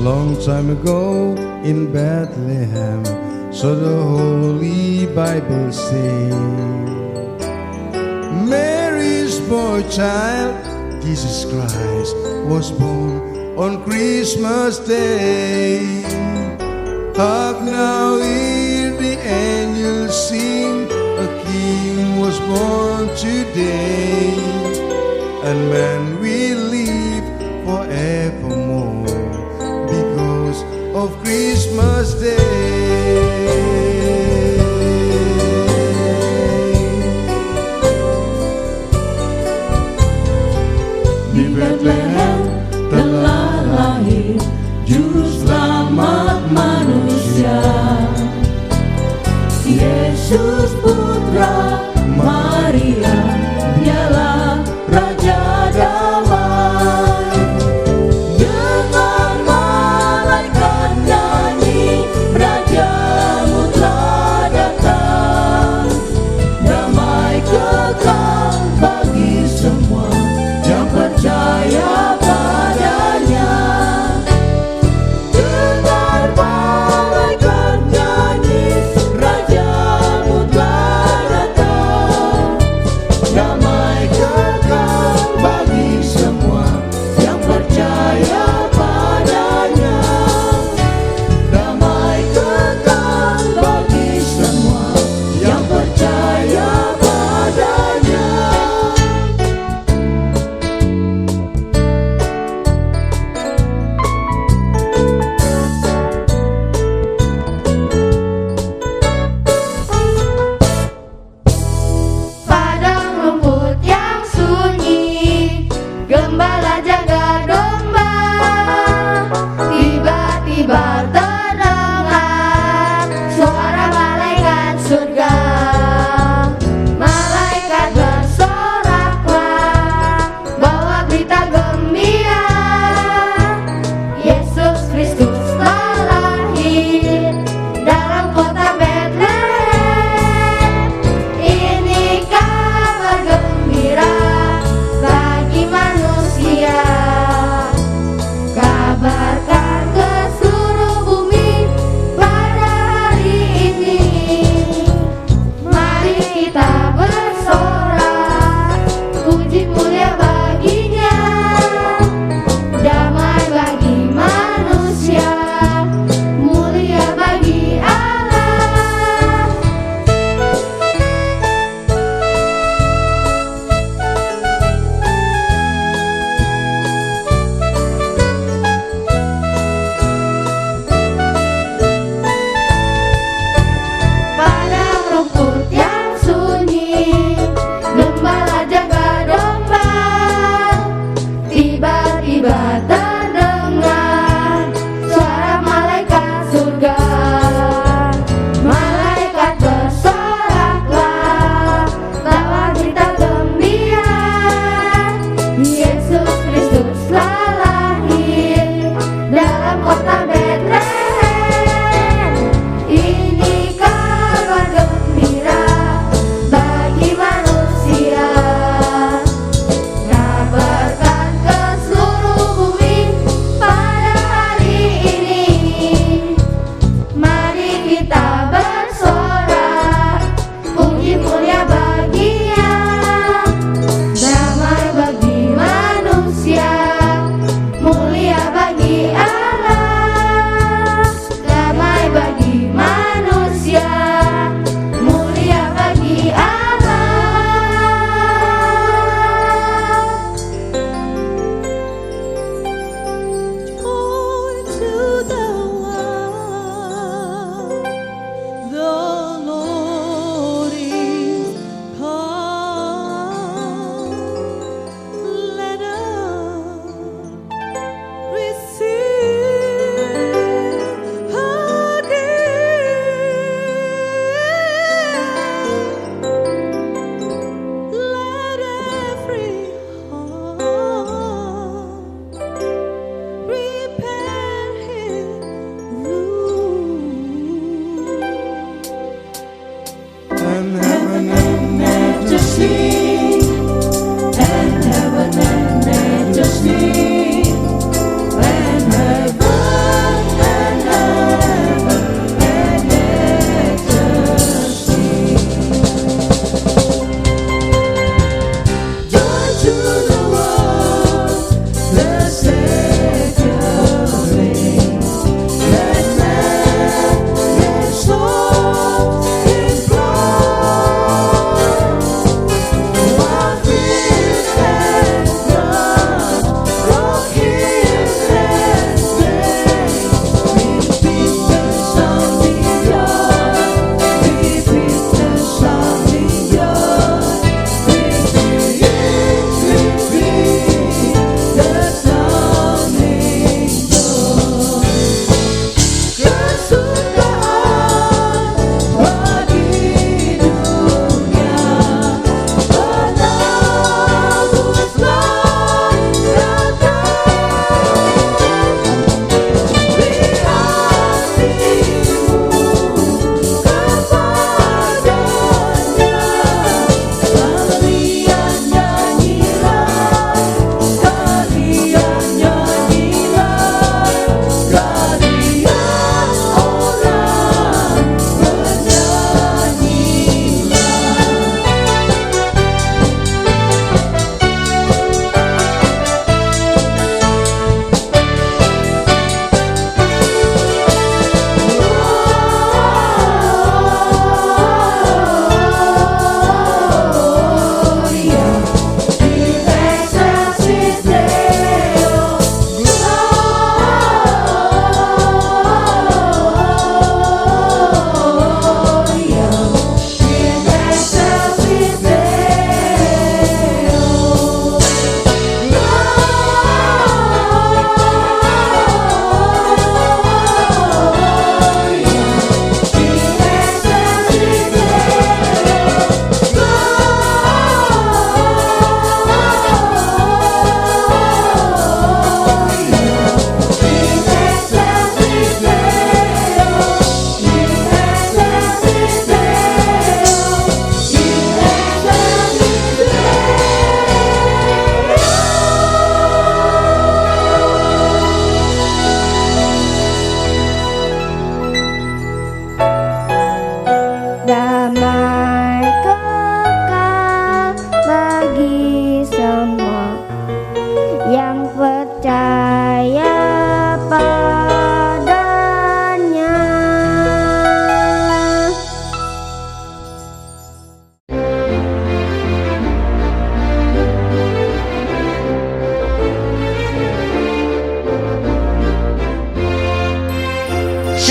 Long time ago in Bethlehem, so the Holy Bible say, Mary's boy child, Jesus Christ, was born on Christmas Day. Hark now, hear the angels sing, a king was born today, and man will live forevermore of Christmas Day. Di Bethlehem telah lahir Juru Selamat manusia, Yesus Putra Maria, dialah Raja Damai. Dengan malaikat nyanyi, Raja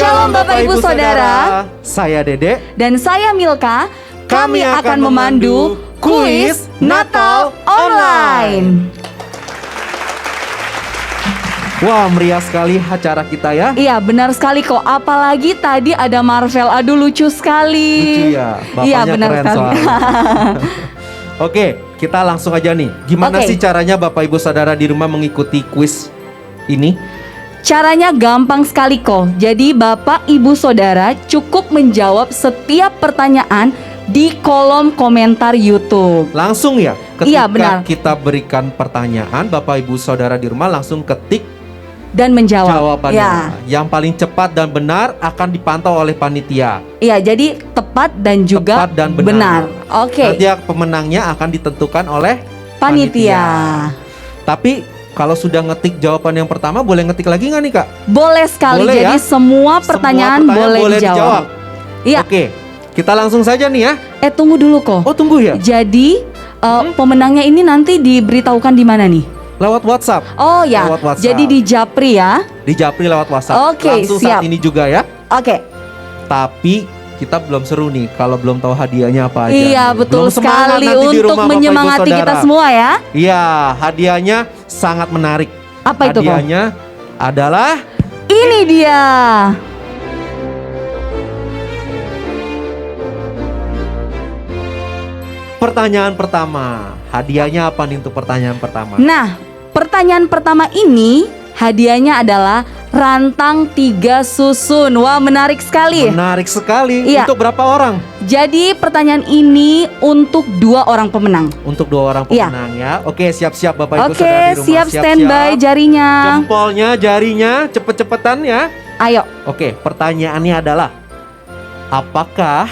Shalom Bapak Ibu Saudara. Saya Dede. Dan saya Milka. Kami akan memandu kuis Natal online. Wah, meriah sekali acara kita ya. Iya, benar sekali kok. Apalagi tadi ada Marvel. Aduh, lucu sekali. Lucu ya. Bapaknya Iya, benar keren sekali. soalnya. Oke, kita langsung aja nih. Gimana Oke. sih caranya Bapak Ibu Saudara di rumah mengikuti kuis ini? Caranya gampang sekali kok. Jadi Bapak Ibu Saudara cukup menjawab setiap pertanyaan di kolom komentar YouTube. Langsung ya, ketika Iya, benar. kita berikan pertanyaan, Bapak Ibu Saudara di rumah langsung ketik Dan menjawab. jawabannya. Ya. Yang paling cepat dan benar akan dipantau oleh panitia. Iya, jadi tepat dan juga Tepat dan benar. Oke. Nanti pemenangnya akan ditentukan oleh Panitia. Tapi kalau sudah ngetik jawaban yang pertama, boleh ngetik lagi nggak nih Kak? Boleh sekali. Boleh Jadi ya? semua pertanyaan boleh dijawab. Iya. Oke, kita langsung saja nih ya. Tunggu dulu kok. Oh, tunggu ya? Jadi pemenangnya ini nanti diberitahukan di mana nih? Lewat WhatsApp. Oh ya. Lewat WhatsApp. Jadi di Japri ya. Di Japri lewat WhatsApp. Oke, Langsung siap. saat ini juga ya. Oke. Tapi kita belum seru nih kalau belum tahu hadiahnya apa aja. Iya, nih. betul Belum semangat sekali nanti di untuk rumah Bapak Ibu menyemangati Saudara. kita semua ya. Iya, hadiahnya sangat menarik. Apa itu kok? Hadiahnya adalah Ini dia. pertanyaan pertama. Hadiahnya apa nih untuk pertanyaan pertama? Nah, pertanyaan pertama ini hadiahnya adalah rantang 3 susun. Wah, menarik sekali. Menarik sekali. Iya. Untuk berapa orang? Jadi pertanyaan ini untuk 2 orang pemenang. Untuk 2 orang Iya. pemenang ya. Oke, siap-siap Bapak Ibu Oke, Saudara di rumah. siap standby jarinya. Jempolnya, jarinya, cepet-cepetan ya. Ayo. Oke, pertanyaannya adalah apakah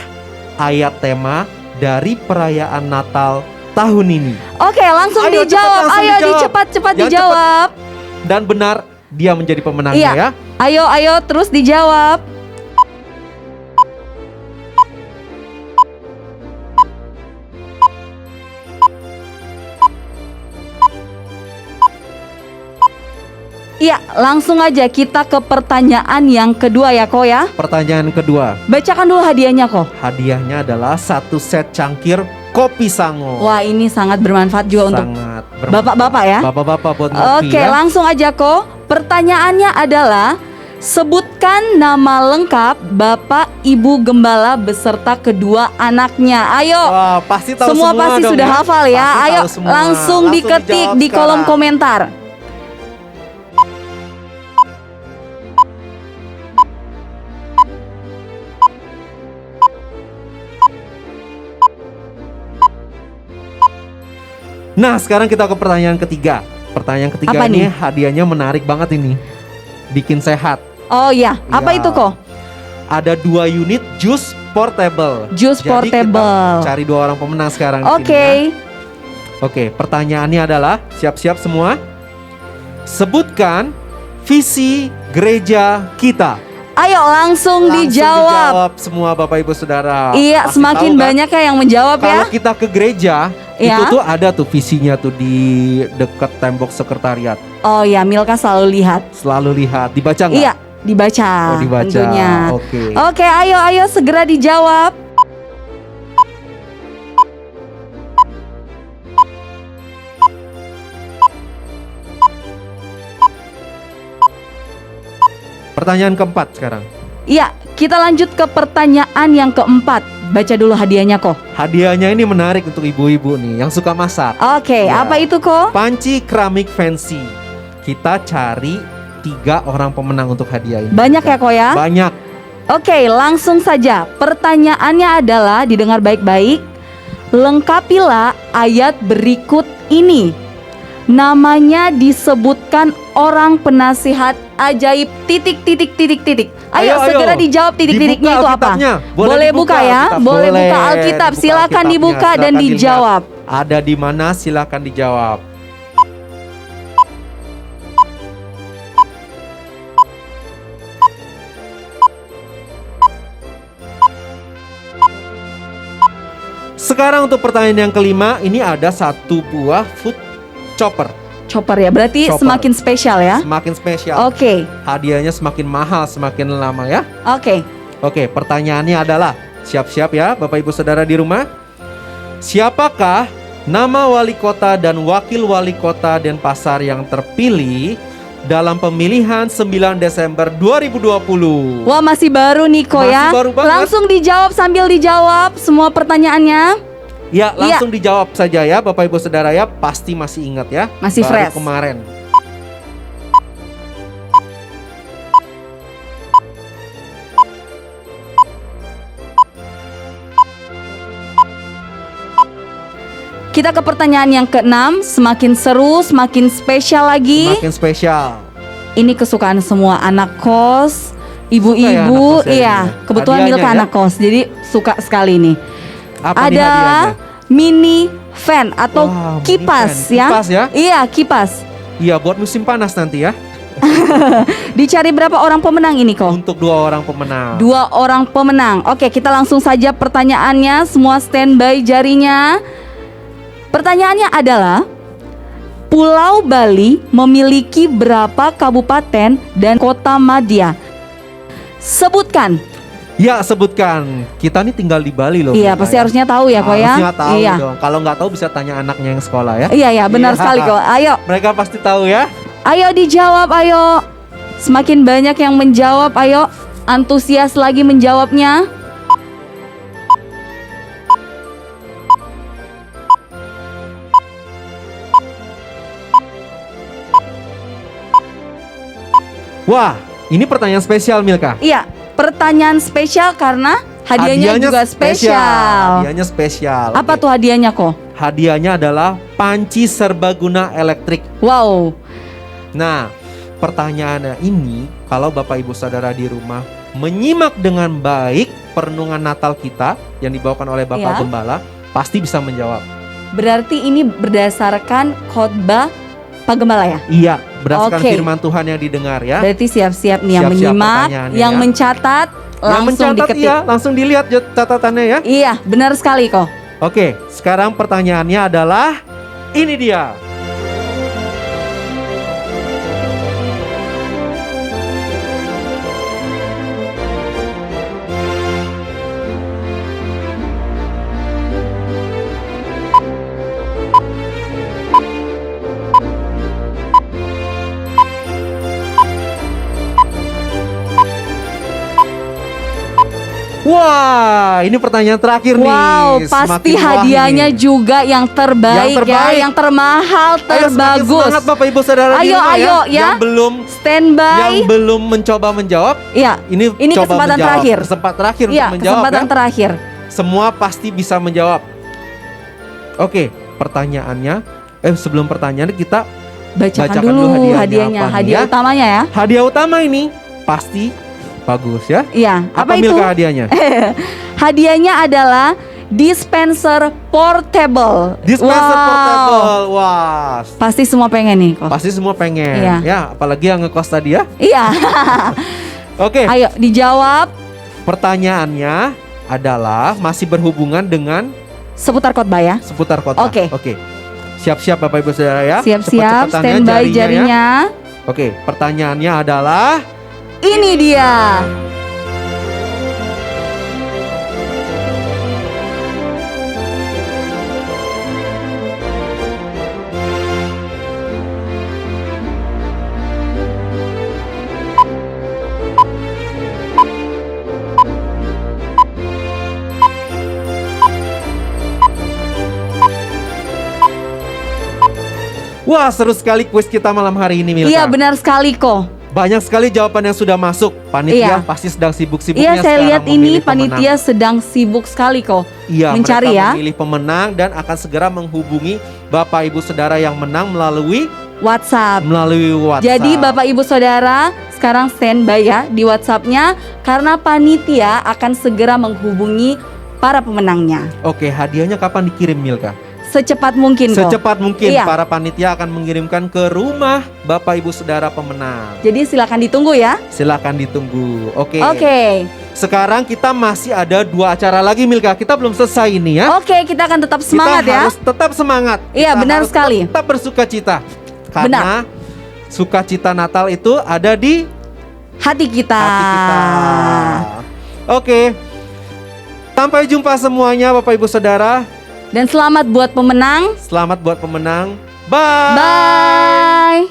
ayat tema dari perayaan Natal tahun ini? Oke, langsung Ayo, cepat, dijawab. langsung Ayo dijawab. cepat-cepat Yang dijawab. Dan benar dia menjadi pemenangnya Iya. ya. Ayo terus dijawab. Iya, langsung aja kita ke pertanyaan yang kedua ya Ko ya. Pertanyaan kedua. Bacakan dulu hadiahnya Ko. Hadiahnya adalah 1 set cangkir kopi Sango. Wah, ini sangat bermanfaat juga untuk Sangat bermanfaat. bapak-bapak ya. Bapak-bapak buat ngopi Oke, ya. langsung aja Ko. Pertanyaannya adalah sebutkan nama lengkap Bapak Ibu Gembala beserta kedua anaknya. Ayo. Wah, pasti tahu Semua pasti dong sudah ya. hafal ya. Pasti Ayo tahu semua. langsung diketik dijawab di kolom sekarang. komentar. Nah, sekarang kita ke pertanyaan ketiga. Pertanyaan ketiga Apa ini nih? hadiahnya menarik banget ini. Bikin sehat. Oh ya, apa Ya. itu Ko? Ada 2 unit jus portable. Jus Jadi portable. kita cari 2 orang pemenang sekarang di Oke. sini ya. Oke, pertanyaannya adalah siap-siap semua. Sebutkan visi gereja kita. Ayo langsung Langsung dijawab. semua Bapak Ibu Saudara. Iya, Pasti semakin tahu kan? banyak ya yang menjawab ya. Kalau kita ke gereja, Ya. itu tuh ada tuh visinya tuh di dekat tembok sekretariat. Oh ya, Milka selalu lihat. Selalu lihat, dibaca nggak? Iya, dibaca. Oh, dibaca. Tentunya. Oke. Oke, ayo segera dijawab. Pertanyaan keempat sekarang. Iya, kita lanjut ke pertanyaan yang keempat. Baca dulu hadiahnya Ko. Hadiahnya ini menarik untuk ibu-ibu nih yang suka masak. Oke, Ya. apa itu Ko? Panci keramik fancy. Kita cari 3 orang pemenang untuk hadiah ini. Banyak ya Ko ya? Banyak. Oke, langsung saja. Pertanyaannya adalah didengar baik-baik. Lengkapilah ayat berikut ini. Namanya disebutkan orang penasihat ajaib titik. Ayo, segera dijawab titik-titiknya Dibuka itu apa? Alkitabnya. Boleh buka ya? Alkitab. Boleh buka Alkitab. Dibuka Silakan Alkitabnya. dibuka dan Silakan dilihat. dijawab. Ada di mana? Silakan dijawab. Sekarang untuk pertanyaan yang kelima, ini ada 1 buah food chopper. Chopper ya. Berarti Chopper. semakin spesial ya. Semakin spesial. Oke. Hadiahnya semakin mahal semakin lama ya. Oke. Oke, pertanyaannya adalah, siap-siap ya Bapak Ibu Saudara di rumah. Siapakah nama wali kota dan wakil wali kota Denpasar yang terpilih dalam pemilihan 9 Desember 2020? Wah, masih baru nih Ko ya. Masih baru banget. Langsung dijawab sambil dijawab semua pertanyaannya. Ya, langsung dijawab saja ya Bapak Ibu Saudara ya. Pasti masih ingat ya. Masih baru fresh. kemarin. Kita ke pertanyaan yang ke-6. Semakin seru, semakin spesial lagi. Semakin spesial. Ini kesukaan semua anak kos, Suka ya ibu-ibu. anak kos ya Iya, ini ya? kebetulan Hadiahnya Milka ya? anak kos, jadi suka sekali nih. Apa nih Ada hadiahnya? mini fan atau Wah, mini kipas fan. ya. Kipas ya? Iya, kipas. Iya, buat musim panas nanti ya. Dicari berapa orang pemenang ini kok? Untuk 2 orang pemenang. 2 orang pemenang. Oke, kita langsung saja pertanyaannya. Semua standby jarinya. Pertanyaannya adalah, Pulau Bali memiliki berapa kabupaten dan kota madya? Sebutkan. Ya, sebutkan. Kita nih tinggal di Bali loh. Iya, Milka, pasti ya. harusnya tahu ya kok ya. Harusnya tahu Iya. dong. Kalau nggak tahu bisa tanya anaknya yang sekolah ya. Iya ya, benar Iya. sekali kok. Ayo, Mereka pasti tahu ya. ayo dijawab, ayo. Semakin banyak yang menjawab, ayo. Antusias lagi menjawabnya. Wah, ini pertanyaan spesial Milka. Iya, pertanyaan spesial karena hadiahnya juga spesial. Hadiahnya spesial. Apa Oke. tuh hadiahnya kok? Hadiahnya adalah panci serbaguna elektrik. Wow. Nah, pertanyaannya ini, kalau Bapak Ibu Saudara di rumah menyimak dengan baik perenungan Natal kita yang dibawakan oleh Bapak Iya. Gembala, pasti bisa menjawab. Berarti ini berdasarkan khotbah Pak Gembala ya? Iya, berdasarkan Oke. firman Tuhan yang didengar ya. Berarti siap-siap nih yang Siap-siap menyimak, pertanyaannya yang ya. mencatat, Yang langsung mencatat diketik. iya, langsung dilihat catatannya ya. Iya, benar sekali kok. Oke, sekarang pertanyaannya adalah ini dia. Wah, ini pertanyaan terakhir nih. Wow, pasti Semakin wah hadiahnya ini. juga yang terbaik, Yang terbaik. ya, yang termahal, Ayo semakin terbagus. semangat Bapak Ibu Saudara di Ayo, rumah ayo, ya. Yang belum Standby. mencoba menjawab, Iya, ini coba kesempatan menjawab. terakhir. Kesempatan terakhir Iya, untuk menjawab kesempatan ya. terakhir. Semua pasti bisa menjawab. Oke, pertanyaannya sebelum pertanyaan kita Bacakan dulu hadiahnya, apa nih hadiah ya. utamanya ya. Hadiah utama ini pasti bagus ya. Iya, apa itu? Milka hadiahnya? Hadiahnya adalah dispenser portable. Dispenser Wow. portable. Wah, Pasti semua pengen nih kok. pasti semua pengen. Iya. Ya, apalagi yang ngekos tadi ya. Iya. Oke, Ayo dijawab pertanyaannya adalah masih berhubungan dengan seputar khotbah ya. seputar kota. Oke. Siap-siap Bapak Ibu Saudara ya. Siap-siap, Cepet-cepetannya standby ya. jarinya. Oke, pertanyaannya adalah Ini dia. wah, seru sekali kuis kita malam hari ini Milka. Iya, benar sekali kok. Banyak sekali jawaban yang sudah masuk. Panitia Iya. pasti sedang sibuk-sibuknya Iya, saya sekarang lihat ini memilih panitia pemenang. sedang sibuk sekali kok. Iya, mencari mereka ya. memilih pemenang dan akan segera menghubungi Bapak Ibu Saudara yang menang melalui WhatsApp. WhatsApp. Jadi Bapak Ibu Saudara sekarang standby ya di WhatsApp-nya karena panitia akan segera menghubungi para pemenangnya. Oke, hadiahnya kapan dikirim Milka? Secepat mungkin kok. Secepat mungkin Iya. para panitia akan mengirimkan ke rumah Bapak Ibu Saudara pemenang. Jadi silakan ditunggu ya. Silakan ditunggu. Oke. Oke. Sekarang kita masih ada 2 acara lagi Milka. Kita belum selesai ini ya. Oke, kita akan tetap semangat kita ya. harus tetap semangat. Iya, Kita benar harus sekali. Tetap bersuka cita. Karena sukacita Natal itu ada di Hati kita. hati kita. Oke. Sampai jumpa semuanya Bapak Ibu Saudara. Dan selamat buat pemenang. Selamat buat pemenang. Bye. Bye.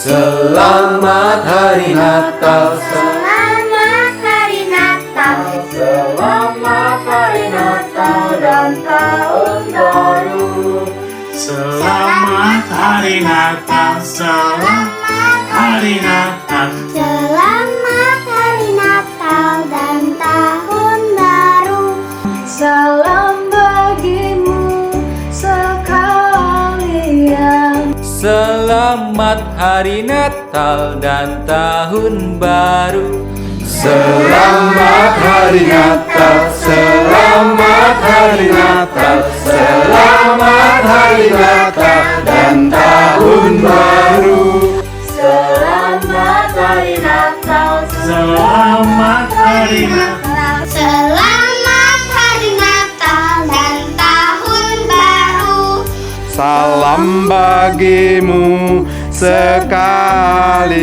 Selamat Hari Natal. Selamat Hari Natal. Selamat Hari Natal dan Tahun Baru. Selamat Hari Natal. Selamat Hari Natal. Selamat Hari Natal dan Tahun Baru. Salam bagimu sekalian. Selamat Hari Natal dan Tahun Baru. Selamat Hari Natal. Selamat Hari Natal. Selamat Hari Natal dan Tahun Baru. Selamat Hari Natal. Selamat Hari Natal. Selamat Hari Natal dan Tahun Baru. Salam bagimu sekalian.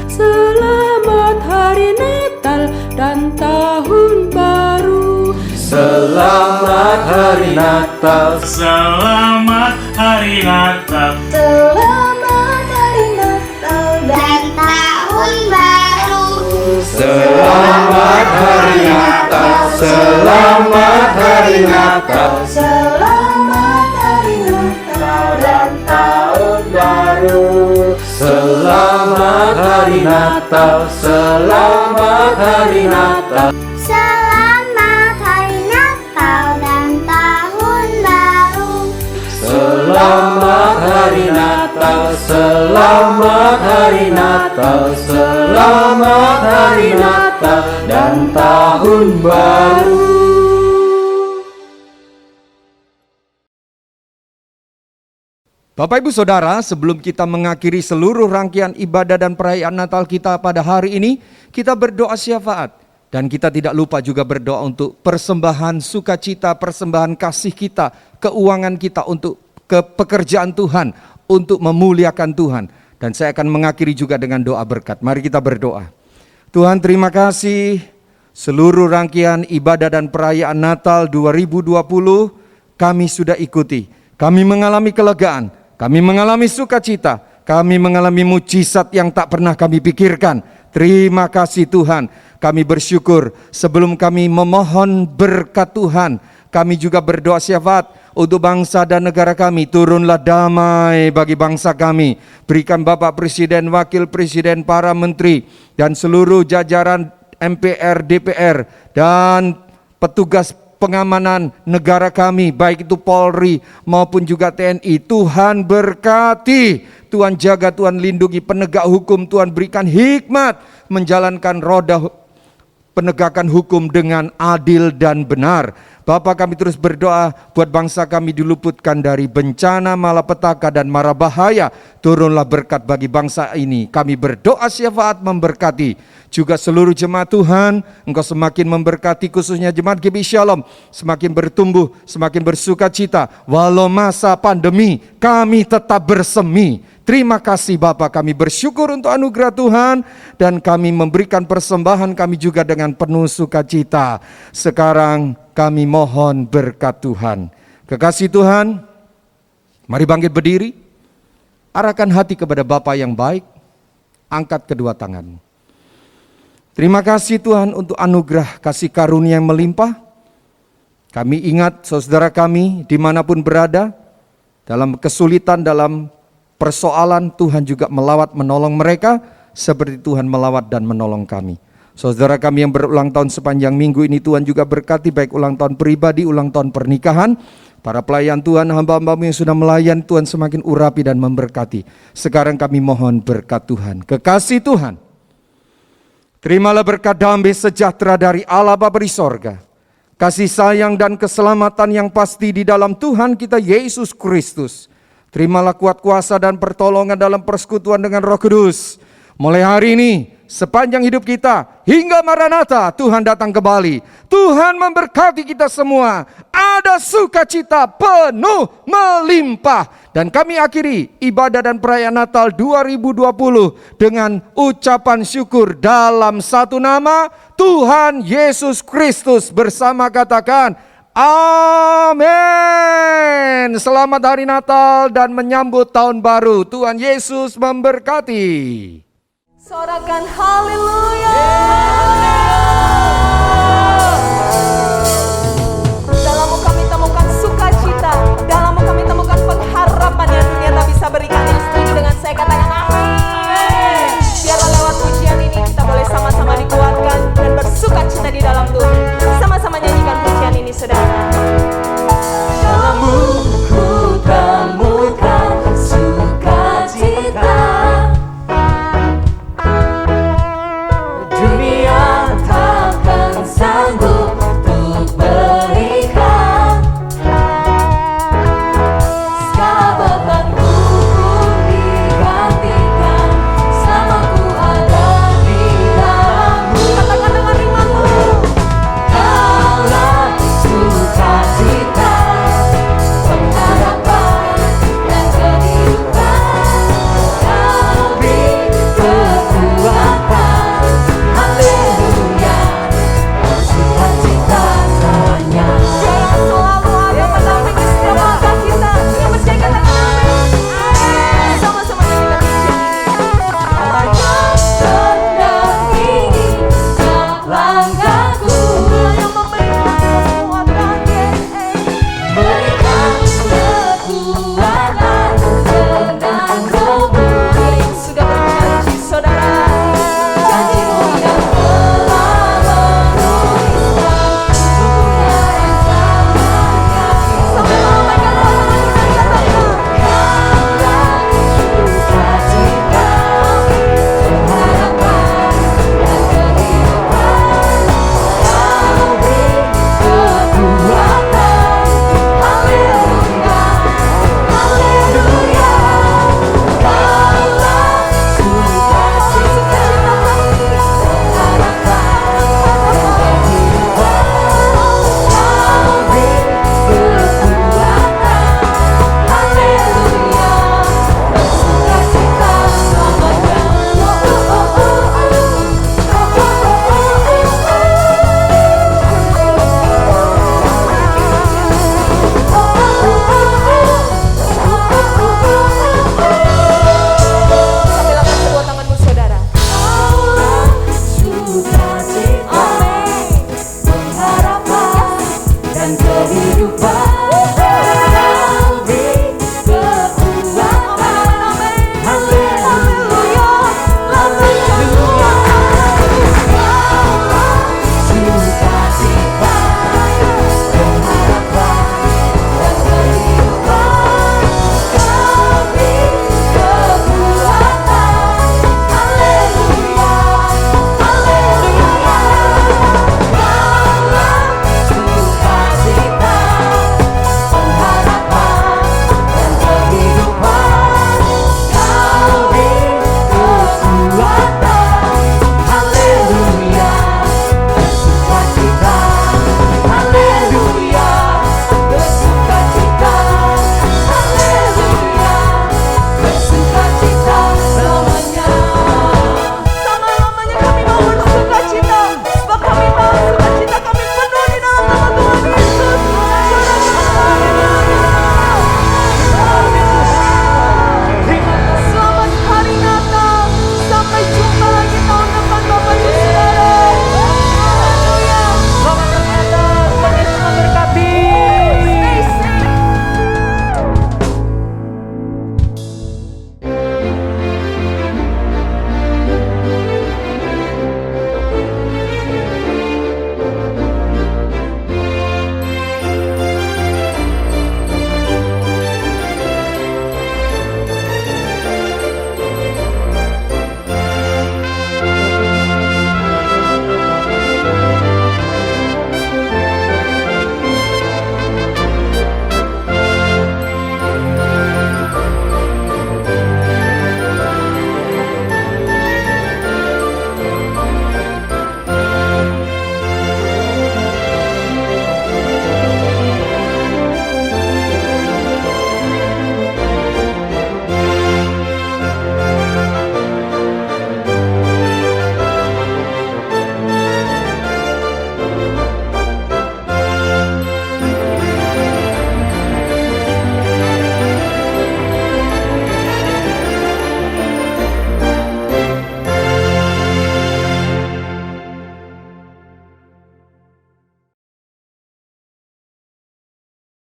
Selamat Hari Natal dan Tahun Baru. Selamat Hari Natal. Selamat Hari Natal. Selamat Hari Natal dan Tahun Baru. Selamat Hari Natal. Selamat Hari Natal. Selamat Hari Natal dan Tahun Baru. Selamat Hari Natal. Selamat Hari Natal. Selamat Hari Natal dan Tahun Baru. Selamat Hari Natal. Selamat Hari Natal. Selamat Hari Natal dan Tahun Baru. Bapak Ibu Saudara, sebelum kita mengakhiri seluruh rangkaian ibadah dan perayaan Natal kita pada hari ini, kita berdoa syafaat. Dan kita tidak lupa juga berdoa untuk persembahan sukacita, persembahan kasih kita, keuangan kita untuk pekerjaan Tuhan, untuk memuliakan Tuhan. Dan saya akan mengakhiri juga dengan doa berkat. Mari kita berdoa. Tuhan, terima kasih seluruh rangkaian ibadah dan perayaan Natal 2020 kami sudah ikuti. Kami mengalami kelegaan. Kami mengalami sukacita, kami mengalami mujizat yang tak pernah kami pikirkan. Terima kasih Tuhan, kami bersyukur sebelum kami memohon berkat Tuhan. Kami juga berdoa syafaat untuk bangsa dan negara kami. Turunlah damai bagi bangsa kami. Berikan Bapak Presiden, Wakil Presiden, para menteri, dan seluruh jajaran MPR, DPR, dan petugas pengamanan negara kami, baik itu Polri maupun juga TNI. Tuhan berkati, Tuhan jaga, Tuhan lindungi penegak hukum, Tuhan berikan hikmat menjalankan roda penegakan hukum dengan adil dan benar. Bapak, kami terus berdoa buat bangsa kami diluputkan dari bencana, malapetaka dan mara bahaya. Turunlah berkat bagi bangsa ini. Kami berdoa syafaat memberkati juga seluruh jemaat Tuhan. Engkau semakin memberkati khususnya jemaat GB Shalom, semakin bertumbuh, semakin bersukacita. Walau masa pandemi kami tetap bersemi. Terima kasih Bapak, kami bersyukur untuk anugerah Tuhan dan kami memberikan persembahan kami juga dengan penuh sukacita. Sekarang kami mohon berkat Tuhan. Kekasih Tuhan, mari bangkit berdiri, arahkan hati kepada Bapa yang baik, angkat kedua tanganmu. Terima kasih Tuhan untuk anugerah kasih karunia yang melimpah. Kami ingat saudara kami dimanapun berada, dalam kesulitan, dalam persoalan, Tuhan juga melawat menolong mereka, seperti Tuhan melawat dan menolong kami. Saudara kami yang berulang tahun sepanjang minggu ini, Tuhan juga berkati, baik ulang tahun pribadi, ulang tahun pernikahan. Para pelayan Tuhan, hamba-hambamu yang sudah melayan, Tuhan semakin urapi dan memberkati. Sekarang kami mohon berkat Tuhan. Kekasih Tuhan, terimalah berkat damai sejahtera dari Allah Bapa di sorga, kasih sayang dan keselamatan yang pasti di dalam Tuhan kita Yesus Kristus. Terimalah kuat kuasa dan pertolongan dalam persekutuan dengan Roh Kudus, Mulai hari ini, sepanjang hidup kita, hingga Maranatha, Tuhan datang kembali. Tuhan memberkati kita semua. Ada sukacita penuh melimpah. Dan kami akhiri ibadah dan perayaan Natal 2020 dengan ucapan syukur dalam satu nama, Tuhan Yesus Kristus. Bersama katakan, amin. Selamat hari Natal dan menyambut tahun baru. Tuhan Yesus memberkati. Sorakan haleluya.